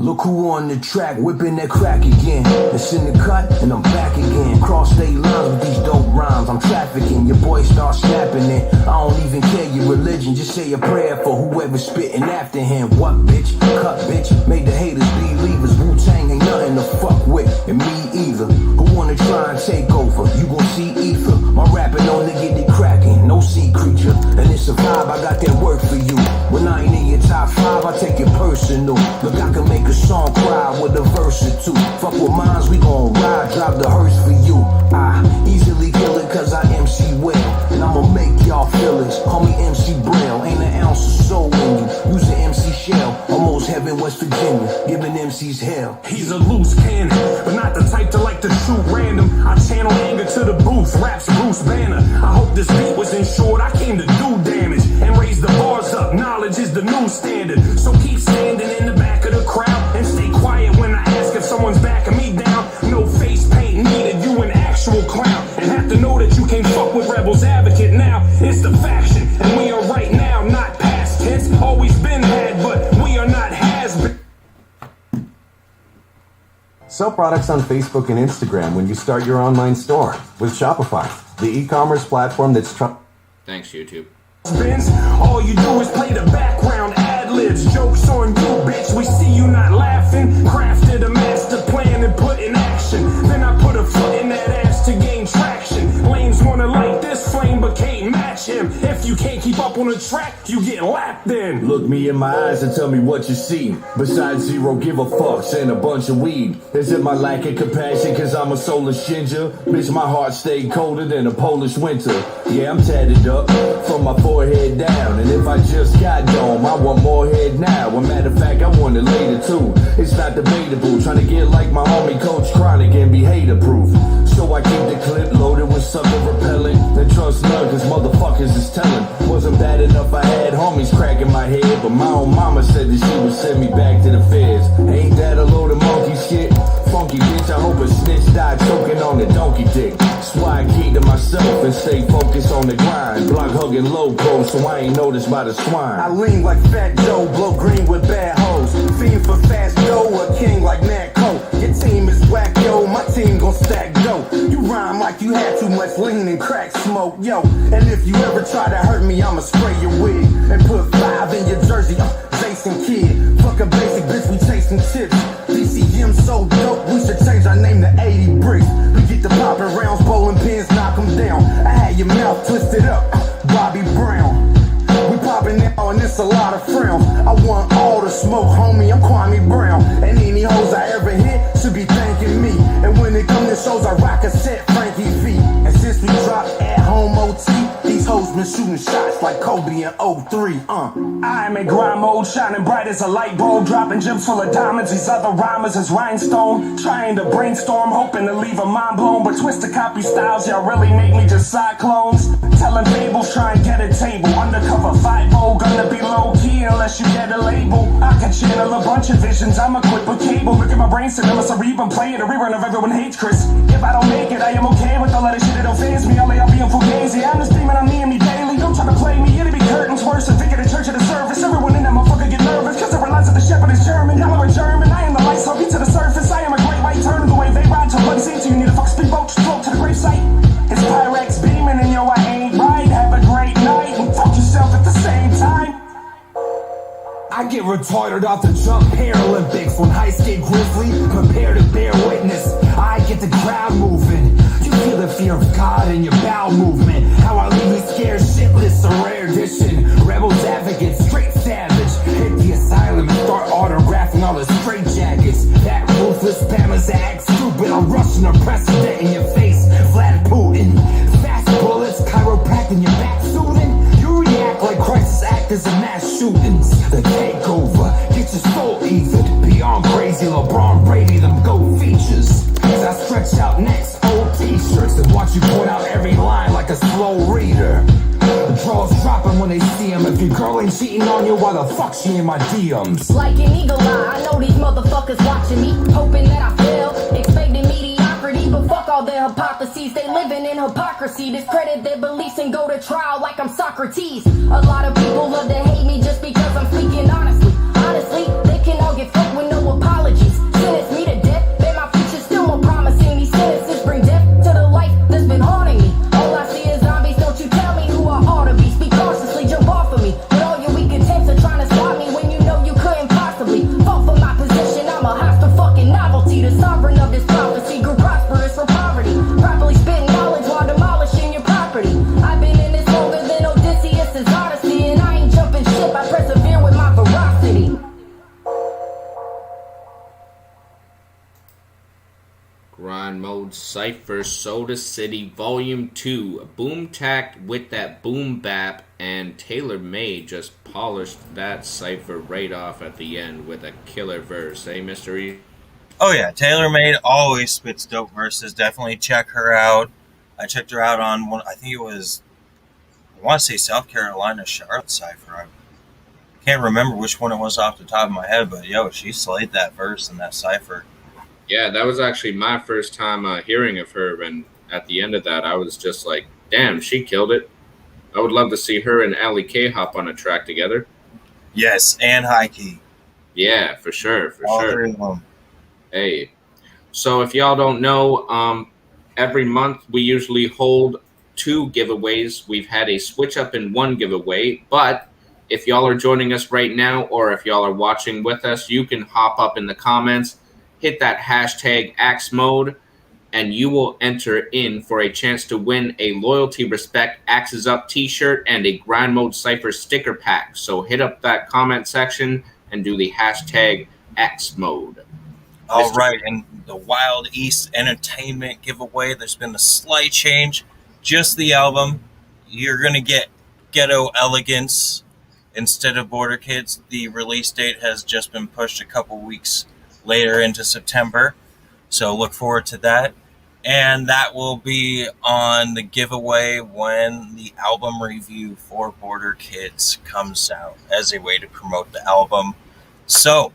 Look who on the track, whipping that crack again. It's in the cut, and I'm back again. Cross state lines with these dope rhymes. I'm trafficking, your boy start snapping it. I don't even care your religion, just say a prayer for whoever's spitting after him. What, bitch? Cut, bitch. Made the haters believers. Wu-Tang ain't nothing to fuck with, and me either. Who wanna try and take over? You gon' see ether. My rapping on nigga, they cracking. No sea creature, and it's a vibe. I got that work for you. When I ain't in your top 5, I take it personal. Look, I can make a song cry with a verse or two. Fuck with mines, we gon' ride, drive the hearse for you. I easily kill it cause I MC well, and I'ma make y'all feel it. Call me MC Braille, ain't an ounce of soul in you. Use an MC shell, almost heaven, West Virginia, giving MCs hell. He's a loose cannon, but not the type to like to shoot random. I channel anger to the booth, raps Bruce Banner. I hope this beat was insured, I came to do damage and raise the bars up. Knowledge is the new standard, so keep standing in the back of the crowd and stay quiet when I ask if someone's backing me down. No face paint needed, you an actual clown, and have to know that you can't fuck with Rebels Advocate now. It's the faction, and we are right now, not past tense. Always been had, but we are not has been. Sell products on Facebook and Instagram when you start your online store with Shopify, the e-commerce platform that's Thanks, YouTube. All you do is play the background ad-libs. Jokes on you, bitch. We see you not laughing. Crafted a master plan and put in action. Then I put a foot in that ass to gain traction. Lames wanna light this flame but can't match him. If you can't keep up on the track, you get lapped in. Look me in my eyes and tell me what you see. Besides zero give a fucks and a bunch of weed. Is it my lack of compassion cause I'm a soulless ginger? Bitch, my heart stayed colder than a Polish winter. Yeah, I'm tatted up from my forehead down, and if I just got dome, I want more head now. A matter of fact, I want it later too. It's not debatable, trying to get like my homie Coach Chronic and be hater proof. So I keep the clip loaded with sucker repellent. And trust none, cause motherfuckers is telling. Wasn't bad enough, I had homies cracking my head, but my own mama said that she would send me back to the feds. Ain't that a load of monkey shit? Funky bitch, I hope a snitch died choking on the donkey dick. That's why I keep to myself and stay focused on the grind. Block hugging low pro so I ain't noticed by the swine. I lean like Fat Joe, blow green with bad hoes. Fiend for fast dough, a king like Nat Cole. Your team is whack, yo, my team gon' stack dough. You rhyme like you had too much lean and crack smoke, yo. And if you ever try to hurt me, I'ma spray your wig and put 5 in your jersey. Jason Kidd, fuck a basic bitch, we chasing chips. DCM so dope, we should change our name to 80 Bricks. We get the poppin' rounds, bowling pins, knock them down. I had your mouth twisted up, Bobby Brown. We poppin' now and it's a lot of frowns. I want all the smoke, homie, I'm Kwame Brown. And any hoes I ever hit should be thanking me. And when it comes to shows, I rock a set Frankie V. And since we dropped at home OT, these hoes been shooting shots like Kobe in 03. I'm in grind mode, shining bright as a light bulb, dropping gems full of diamonds. These other rhymers is rhinestone, trying to brainstorm, hoping to leave a mind blown. But twist to copy styles, y'all really make me just cyclones. Telling fables, try and get a table. Undercover 5-0, gonna be low key unless you get a label. I can channel a bunch of visions, I'm equipped with cable. Look at my brain cinema, cerebrum, play it a rerun of Everyone Hates Chris. If I don't make it, I am okay with all of that shit, it don't faze me. All I'll be in fugazi, I'm just demon, I'm me and me daily. Don't try to play me, it'll be curtains worse than thinking the church of the service. Everyone in that motherfucker get nervous, cause it relies on the shepherd is German. Y'all are German, I am the light, so get to the surface. I am a great white turn, the way they ride to blood scene. So you need a fuck speedboat, just float to the gravesite. It's Pyrex beaming and yo, I ain't right. Have a great I get retarded off the jump Paralympics when high skate grizzly prepare to bear witness. I get the crowd moving. You feel the fear of God in your bowel movement. How I leave you scared shitless, a rare edition. Rebels advocate, straight savage. Hit the asylum and start autographing all the straight jackets. That ruthless spammers act stupid. I'm rushing a precedent in your face. Vlad Putin. Fast bullets, chiropractic your back suiting. You react like crisis actors in mass shootings. The takeover, get your soul ethered. Beyond crazy, LeBron Brady, them GOAT features. As I stretch out next, old t-shirts and watch you point out every line like a slow reader. The draws dropping when they see him. If your girl ain't cheating on you, why the fuck she in my DMs? Like an eagle eye, I know these motherfuckers watching me, hoping that I fail, expecting mediocrity, but fuck all their hypotheses. They living in hypocrisy, discredit their beliefs and go to trial like I'm Socrates. A lot of people love to hate me just because I'm speaking honestly. Honestly, they can all get fucked with no apologies. Sentence me to death, bet my future's still more promising. These sentences bring death to the life that's been haunting me. All I see is zombies, don't you tell me who I ought to be. Speak cautiously, jump off of me. But all your weak attempts are trying to stop me when you know you couldn't possibly. Fought for my position, I'm a hostile fucking novelty. The sovereign of this prophecy grew prosperous from poverty. Properly spitting knowledge while demolishing your property. I've been in this longer than Odysseus' Odyssey, and I ain't jumping ship, I persevere with my ferocity. Grind Mode Cypher Soda City Volume 2. Boom tacked with that boom bap, and Taylor May just polished that Cypher right off at the end with a killer verse. Eh, Mr. E? Oh yeah, Taylor May always spits dope verses. Definitely check her out. I checked her out on one, I think it was, I want to say South Carolina Charlotte Cypher. I can't remember which one it was off the top of my head, but yo, she slayed that verse in that Cypher. Yeah, that was actually my first time hearing of her, and at the end of that, I was just like, damn, she killed it. I would love to see her and Allie K hop on a track together. Yes, and High Key. Yeah, for sure, for All sure. three of them. Hey, so if y'all don't know, every month we usually hold 2 giveaways. We've had a switch up in 1 giveaway, but if y'all are joining us right now, or if y'all are watching with us, you can hop up in the comments, hit that hashtag Axe Mode, and you will enter in for a chance to win a Loyalty Respect Axes Up t-shirt and a Grind Mode Cypher sticker pack. So hit up that comment section and do the hashtag Axe Mode. All right, and the Wild East Entertainment giveaway, there's been a slight change. Just the album. You're going to get Ghetto Elegance instead of Border Kids. The release date has just been pushed a couple weeks later into September, so look forward to that. And that will be on the giveaway when the album review for Border Kids comes out as a way to promote the album. So,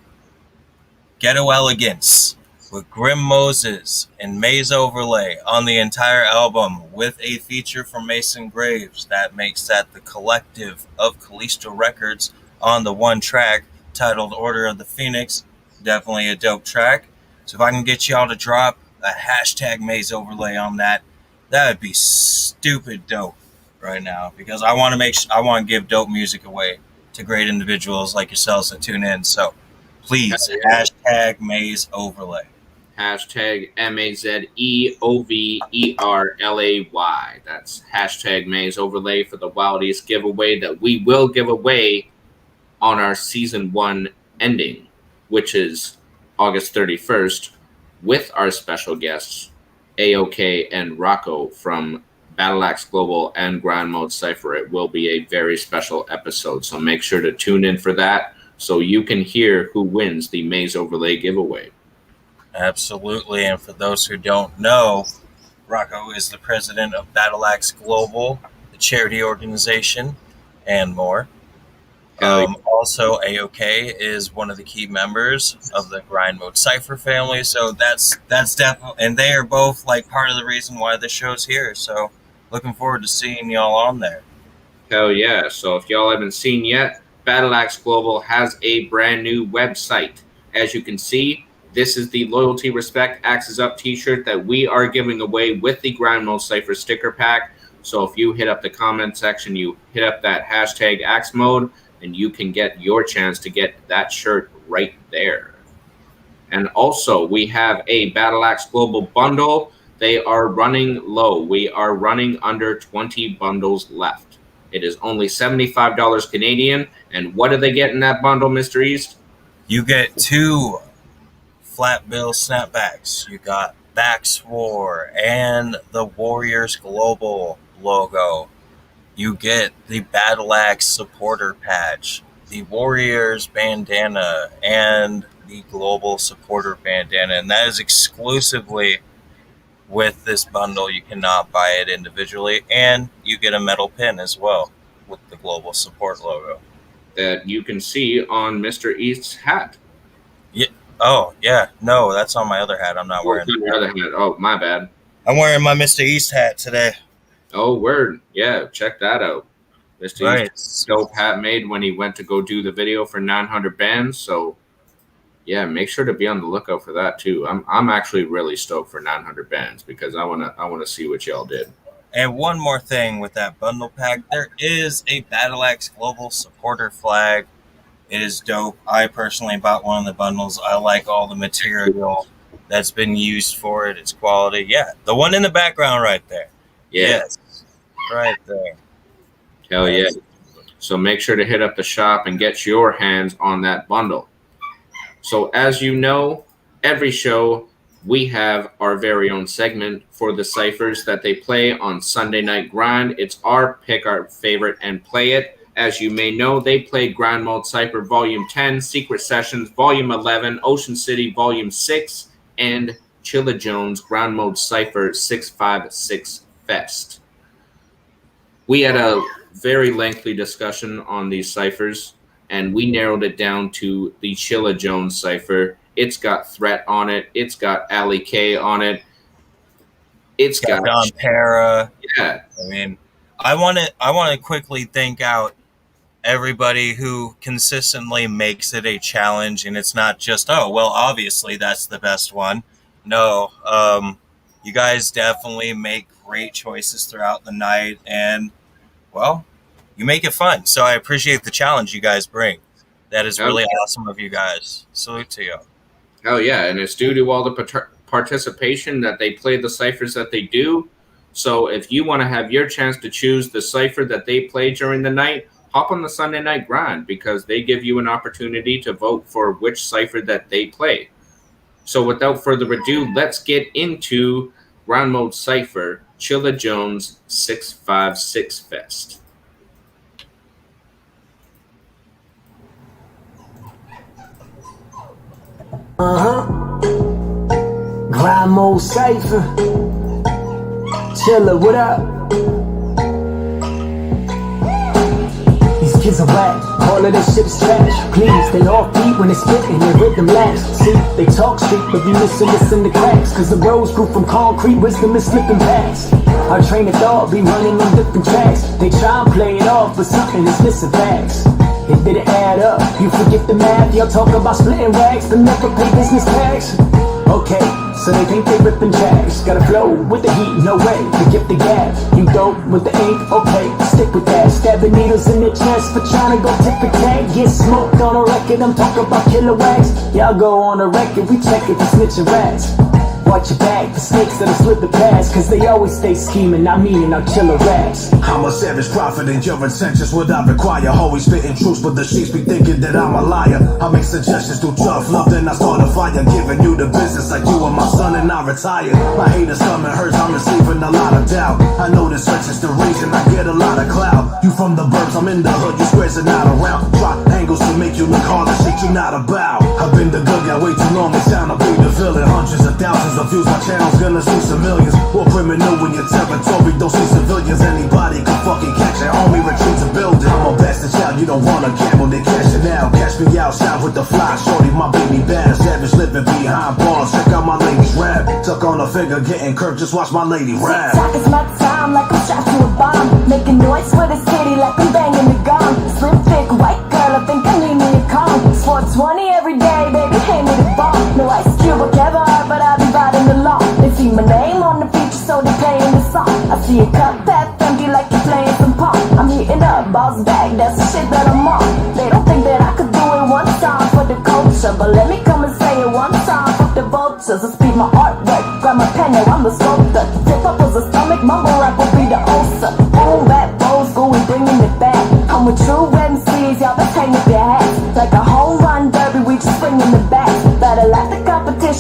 Ghetto Elegance with Grim Moses and Maze Overlay on the entire album, with a feature from Mason Graves. That makes that the collective of Callisto Records on the one track titled Order of the Phoenix. Definitely a dope track. So if I can get y'all to drop a hashtag Maze Overlay on that, that would be stupid dope right now, because I want to give dope music away to great individuals like yourselves that tune in. So please, hashtag Maze Overlay. Hashtag MazeOverlay. That's hashtag Maze Overlay for the Wild East giveaway that we will give away on our Season 1 ending, which is August 31st, with our special guests, AOK and Rocco from Battleaxe Global and Grind Mode Cypher. It will be a very special episode, so make sure to tune in for that so you can hear who wins the Maze Overlay giveaway. Absolutely, and for those who don't know, Rocco is the president of Battleaxe Global, the charity organization, and more. Also, AOK is one of the key members of the Grind Mode Cypher family, so that's definitely, and they are both like part of the reason why the show's here. So, looking forward to seeing y'all on there. Hell yeah! So if y'all haven't seen yet, Battleaxe Global has a brand new website. As you can see, this is the Loyalty Respect Axes Up t-shirt that we are giving away with the Grind Mode Cypher sticker pack. So if you hit up the comment section, you hit up that hashtag Axe Mode, and you can get your chance to get that shirt right there. And also, we have a Battleaxe Global Bundle. They are running low. We are running under 20 bundles left. It is only $75 Canadian. And what do they get in that bundle, Mr. East? You get 2 flat bill snapbacks. You got Bax War and the Warriors Global logo. You get the Battleaxe supporter patch, the Warriors bandana, and the Global supporter bandana. And that is exclusively with this bundle. You cannot buy it individually. And you get a metal pin as well with the Global support logo that you can see on Mr. East's hat. Yeah. Oh, yeah. No, that's on my other hat. I'm not wearing your other hat. Oh, my bad. I'm wearing my Mr. East hat today. Oh, word. Yeah, check that out. Mr. East's dope hat made when he went to go do the video for 900 bands. So, yeah, make sure to be on the lookout for that too. I'm actually really stoked for 900 bands because I wanna see what y'all did. And one more thing with that bundle pack, there is a Battleaxe Global supporter flag. It is dope. I personally bought one of the bundles. I like all the material that's been used for it. It's quality. Yeah, the one in the background right there. Yeah. Yes, right there. Hell yeah. So make sure to hit up the shop and get your hands on that bundle. So as you know, every show we have our very own segment for the ciphers that they play on Sunday Night Grind. It's our pick our favorite and play it. As you may know, they play Grind Mode Cypher Volume 10, Secret Sessions Volume 11, Ocean City Volume 6, and Chilla Jones Grind Mode Cypher 656 Fest. We had a very lengthy discussion on these ciphers, and we narrowed it down to the Chilla Jones cipher. It's got Threat on it. It's got Ali K on it. It's got Don Para. Yeah. I mean, I want to quickly thank out everybody who consistently makes it a challenge, and it's not just, oh, well, obviously that's the best one. No, you guys definitely make great choices throughout the night, and, well, you make it fun. So I appreciate the challenge you guys bring. That is really awesome of you guys. Salute to you. Oh, yeah, and it's due to all the participation that they play the ciphers that they do. So if you want to have your chance to choose the cipher that they play during the night, hop on the Sunday Night Grind because they give you an opportunity to vote for which cipher that they play. So without further ado, let's get into Grind Mode Cypher, Chilla Jones 656 Fest. Grind Mode Cypher. Chilla, what up? These kids are whack, all of this shit is trash. Please, they off beat when they spit and they rhythm lash. See, they talk street, but we listen to cracks. Cause the roads grew from concrete, wisdom is slipping past. Our train of thought be running on different tracks. They try and play it off, but something is missing facts. It didn't add up, you forget the math. Y'all talk about splitting rags, but never pay business tax. Okay, so they think they ripping jacks. Gotta flow with the heat, no way to get the gap. You dope with the ink, okay, stick with that. Stabbing needles in the chest for trying to go tip a tag. Get smoked on a record, I'm talking about killer wax. Y'all go on the record, we check it for snitching rats. Watch your back, the snakes that'll slip the past. Cause they always stay scheming, I mean our killer raps. I'm a savage prophet in your intentions, what I require. Always spitting truths, but the sheets be thinking that I'm a liar. I make suggestions through tough love, then I start a fire. Giving you the business like you are my son and I retired. My haters come and hurts, I'm receiving a lot of doubt. I know this search is the reason I get a lot of clout. You from the burbs, I'm in the hood, you squares are not around. Drop angles to make you look hard, the shit you not about. I've been the good guy way too long, it's time to be the villain. Hundreds of thousands of views, my channel's gonna see some millions. War criminal in your territory, don't see civilians. Anybody can fucking catch it, army retreats a building. I'm a bastard child, you don't wanna gamble, they cash it out. Catch me outside with the fly, shorty, my baby bad. Savage living behind bars, check out my lady's rap. Tuck on a figure, getting curved, just watch my lady rap. TikTok is my time, like I'm strapped to a bomb. Making noise for the city, like I'm banging the gong. Slim, thick, white girl, I think I need me a calm. It's 420 every day, baby, hand me the bomb. No Ice Cube or Kevin Hart, but I be riding the law. They see my name on the feature, so they playing the song. I see a cup half empty, like you're playing some pop. I'm heating up, balls back, that's the shit that I'm on.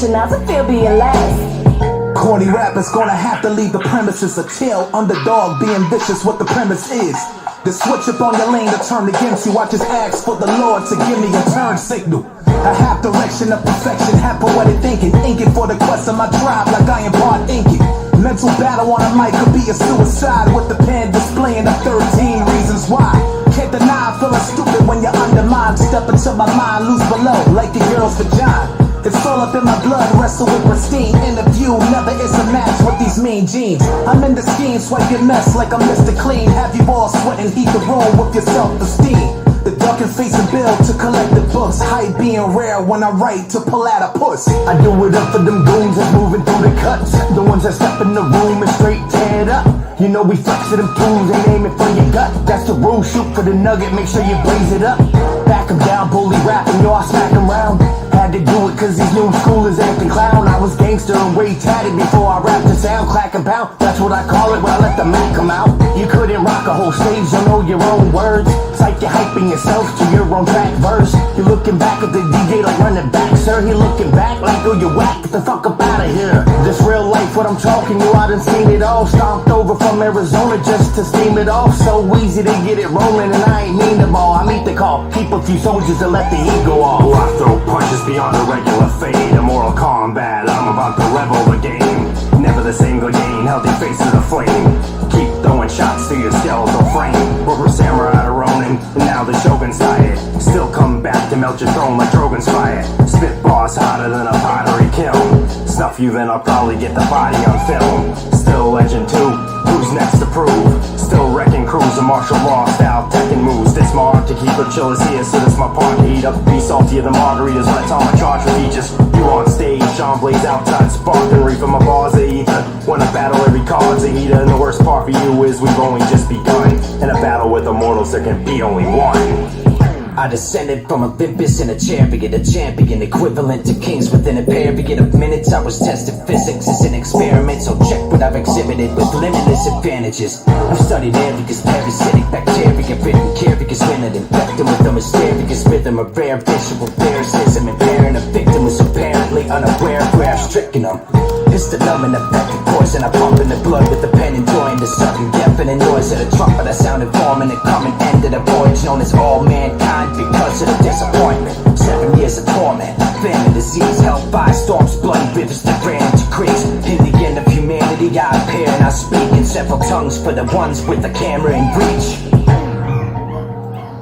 patronize, I feel being last. Corny rappers gonna have to leave the premises. A chill underdog being vicious, what the premise is. The switch up on your lane to turn against you. I just ask for the Lord to give me a turn signal. A half direction of perfection, half poetic thinking. Inking for the quest of my tribe like I am part inking. Mental battle on a mic could be a suicide with the pen displaying the 13 reasons why. Can't deny feeling stupid when you're undermined. Step into my mind, lose below like the girl's vagina. It's all up in my blood, wrestle with pristine. Interview never is a match with these mean jeans. I'm in the scheme, swipe your mess like I'm Mr. Clean. Have you all sweating, heat the room with your self-esteem. The duck and face a bill to collect the books. Hype being rare when I write to pull out a puss. I do it up for them goons that's moving through the cuts. The ones that step in the room and straight tear it up. You know we flexing them tools, ain't aiming for your gut. That's the rule, shoot for the nugget, make sure you blaze it up. Back 'em down, bully rapping, yo, I smack 'em round. Had to do it cause these new schoolers acting clown. I was gangster and way tatted before I rapped the sound. Clack and pound, that's what I call it when I let the Mac come out. You couldn't rock a whole stage, don't know your own words. It's like you're hyping yourself to your own track verse. You're looking back at the DJ like running back, sir. You're looking back like, oh, you whack, get the fuck up out of here. This real life, what I'm talking, you I done seen it all. Stomped over from Arizona just to steam it off. So easy to get it rolling and I ain't mean them all. I meet the call, keep a few soldiers to let the heat go off. Oh, I throw punches beyond a regular fade. A Mortal Kombat, I'm about to level the game. Never the same good game, healthy face to the flame. Keep throwing shots to your skeletal frame. Rubber samurai to Ronin, and now the Shogun's tired. Still come back to melt your throne like Drogon's fire. Spit bars hotter than a pottery kiln. Snuff you, then I'll probably get the body on film. Still legend too, who's next to prove? Still wrecking crews of martial law style Tekken moves. This my art to keep her chill is here, so this my part to heat up. Be saltier than margaritas when I tell my charge for just you on stage, Sean Blaze outside sparking, reefing my bars of ether. When I battle every card's a heater, and the worst part for you is we've only just begun. In a battle with immortals there can be only one. I descended from Olympus in a champion equivalent to kings within a period of minutes. I was tested, physics is an experiment, so check what I've exhibited with limitless advantages. I've studied areas, parasitic bacteria, written curious minute, infected with a mysterious rhythm, a rare visual lyricism, impairing a victim was apparently unaware of where I've stricken them. It's the numbing effect of poison I pump in the blood with the pen, enjoying the sudden deafening noise of the trumpet. I sound informing and coming end of the voyage known as all mankind because of the disappointment. 7 years of torment, famine, disease, hellfire, storms, bloody rivers that ran into creeks. In the end of humanity I appear and I speak in several tongues for the ones with the camera in reach.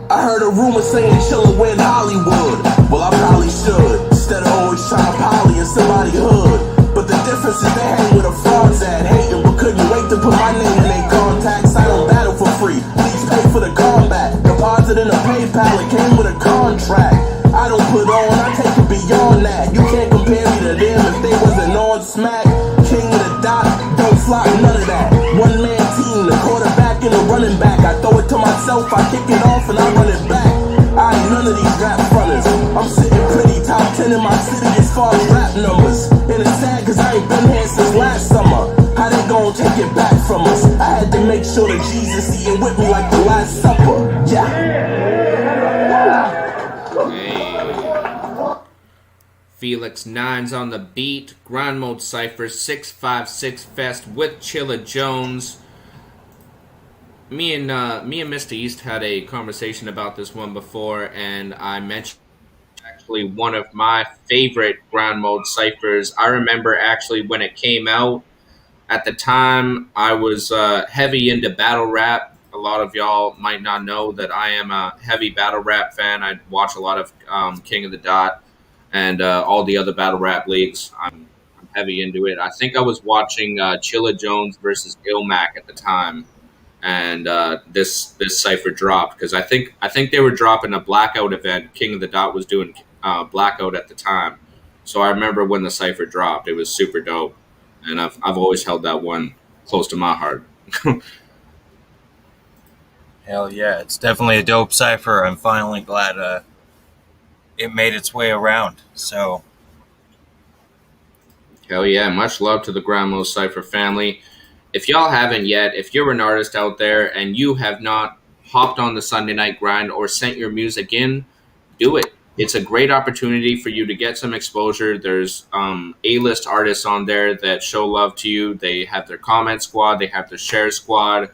I heard a rumor saying chillin' win Hollywood. Well, I probably should, instead of always trying to poly in somebody's hood. But the difference is they hang with a frauds at hating, but couldn't wait to put my name in their contacts. I don't battle for free, please pay for the combat. Deposit in a PayPal, it came with a contract. I don't put on, I take it beyond that. You can't compare me to them if they wasn't on smack. King of the dot, don't flop, none of that. One man team, the quarterback and the running back. I throw it to myself, I kick it off and I run it back. I ain't none of these rap runners. I'm sitting pretty top 10 in my city as far as rap numbers. And it's sad cause I ain't been here since last summer. How they gon' take it back from us? I had to make sure that Jesus eating with me like the Last Supper. Yeah. Hey. Felix Nines on the beat. Grind Mode Cypher 656 Fest with Chilla Jones. Me and Mr. East had a conversation about this one before, and I mentioned actually one of my favorite Grind Mode Cyphers. I remember actually when it came out, at the time I was heavy into battle rap. A lot of y'all might not know that I am a heavy battle rap fan. I watch a lot of King of the Dot and all the other battle rap leagues. I'm heavy into it. I think I was watching Chilla Jones versus Ilmac at the time. And this cipher dropped because I think they were dropping a Blackout event. King of the Dot was doing Blackout at the time, so I remember when the cipher dropped. It was super dope, and I've always held that one close to my heart. Hell yeah, it's definitely a dope cipher. I'm finally glad it made its way around. So hell yeah, much love to the Grind Mode Cypher family. If y'all haven't yet, if you're an artist out there and you have not hopped on the Sunday Night Grind or sent your music in, do it. It's a great opportunity for you to get some exposure. There's A-list artists on there that show love to you. They have their comment squad. They have their share squad.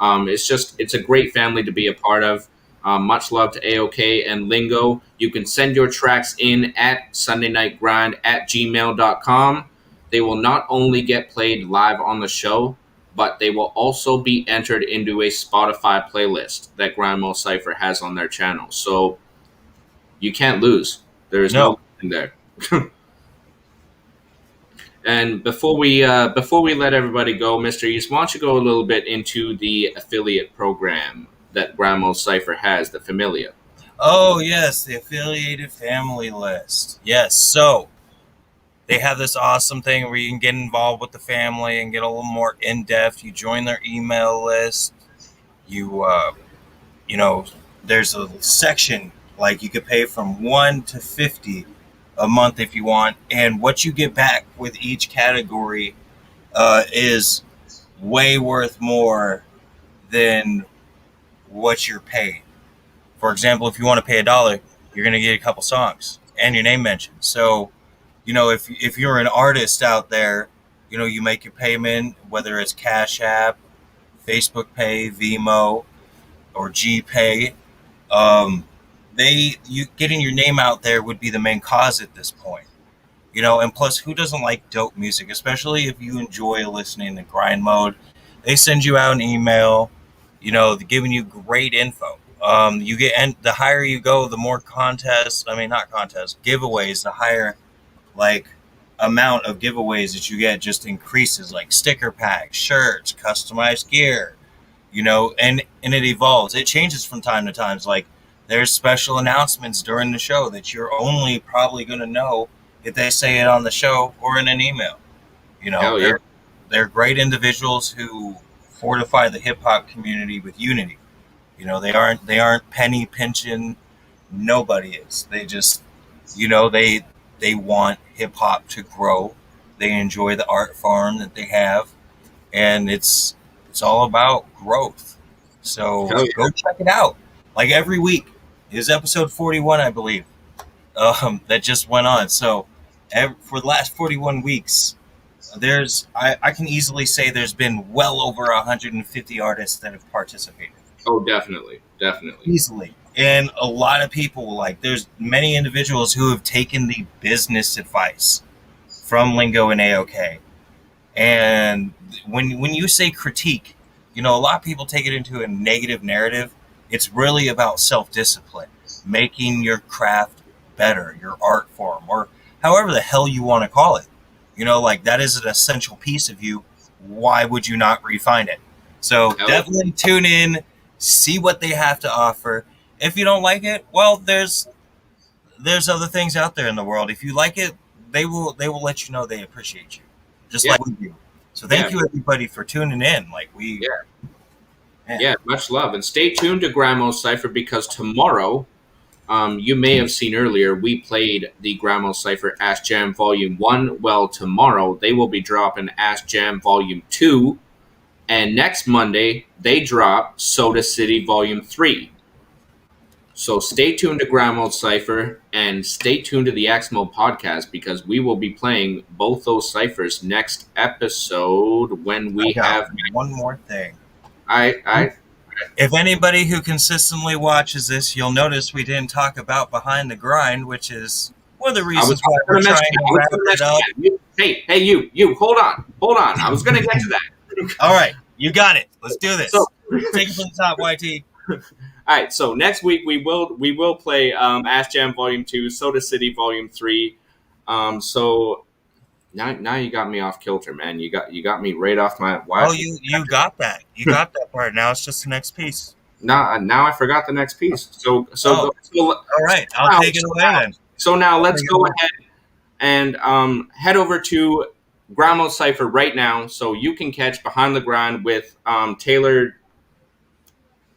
It's a great family to be a part of. Much love to AOK and Lingo. You can send your tracks in at sundaynightgrind@gmail.com. They will not only get played live on the show, but they will also be entered into a Spotify playlist that Grandma Cypher has on their channel. So you can't lose. There is no losing there. And before we let everybody go, Mr. East, why don't you go a little bit into the affiliate program that Grandma Cypher has, the Familia? Oh yes, the affiliated family list. Yes, so they have this awesome thing where you can get involved with the family and get a little more in depth. You join their email list. You there's a section like you could pay from 1 to 50 a month if you want, and what you get back with each category is way worth more than what you're paying. For example, if you want to pay $1, you're going to get a couple songs and your name mentioned. So, if you're an artist out there, you make your payment, whether it's Cash App, Facebook Pay, Vimo, or GPay. You getting your name out there would be the main cause at this point. And plus, who doesn't like dope music, especially if you enjoy listening to grind mode? They send you out an email, they're giving you great info. You get, and the higher you go, the more giveaways, the higher amount of giveaways that you get just increases, like sticker packs, shirts, customized gear, and it evolves. It changes from time to time. Like there's special announcements during the show that you're only probably going to know if they say it on the show or in an email. They're great individuals who fortify the hip hop community with unity. They aren't penny pinching. Nobody is. They just, they want hip hop to grow. They enjoy the art form that they have, and it's all about growth. So go check it out. Like every week is episode 41, I believe, that just went on. So for the last 41 weeks, I can easily say there's been well over 150 artists that have participated. Oh, definitely. Easily. And a lot of people, there's many individuals who have taken the business advice from Lingo and AOK. And when you say critique, a lot of people take it into a negative narrative. It's really about self-discipline, making your craft better, your art form, or however the hell you want to call it. That is an essential piece of you. Why would you not refine it? So definitely tune in, see what they have to offer. If you don't like it, well, there's other things out there in the world. If you like it, they will let you know they appreciate you, just like we do. So thank you everybody for tuning in. Much love, and stay tuned to Grandma Cypher, because tomorrow, you may have seen earlier, we played the Grandma Cypher Ash Jam Volume 1. Well, tomorrow they will be dropping Ash Jam Volume 2. And next Monday, they drop Soda City Volume 3. So stay tuned to Grandma Cypher and stay tuned to the Axmo podcast, because we will be playing both those ciphers next episode when we have... One more thing. I If anybody who consistently watches this, you'll notice we didn't talk about Behind the Grind, which is one of the reasons why we're trying to wrap it up. Hey, you, hold on. I was going to get to that. All right, you got it. Let's do this. Take it from the top, YT. All right, so next week we will play Ash Jam Volume 2, Soda City Volume 3. So now you got me off kilter, man. You got me right off my... You got that. You got that part. Now it's just the next piece. Now I forgot the next piece. So all right, I'll take it away then. So now let's go ahead and head over to Grandma Cypher right now, so you can catch Behind the Grind with Taylor.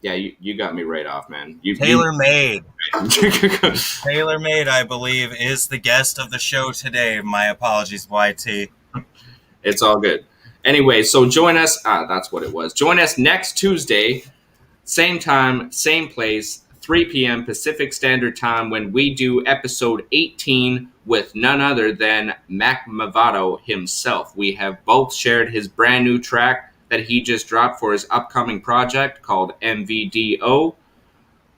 Yeah, you got me right off, man. Taylor Made. Taylor Made, I believe, is the guest of the show today. My apologies, YT. It's all good. Anyway, so join us. That's what it was. Join us next Tuesday, same time, same place, 3 p.m. Pacific Standard Time when we do episode 18 with none other than Mac Mavato himself. We have both shared his brand new track that he just dropped for his upcoming project called MVDO.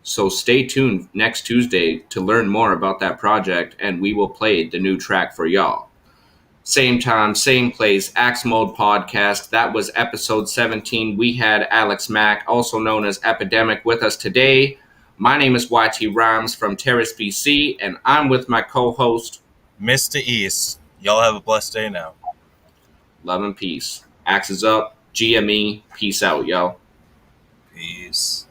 So stay tuned next Tuesday to learn more about that project, and we will play the new track for y'all. Same time, same place, Axe Mode Podcast. That was episode 17. We had Alex Mack, also known as Epidemic, with us today. My name is YT Rhymes from Terrace, BC, and I'm with my co-host, Mr. East. Y'all have a blessed day now. Love and peace. Axe is up. GME. Peace out, yo. Peace.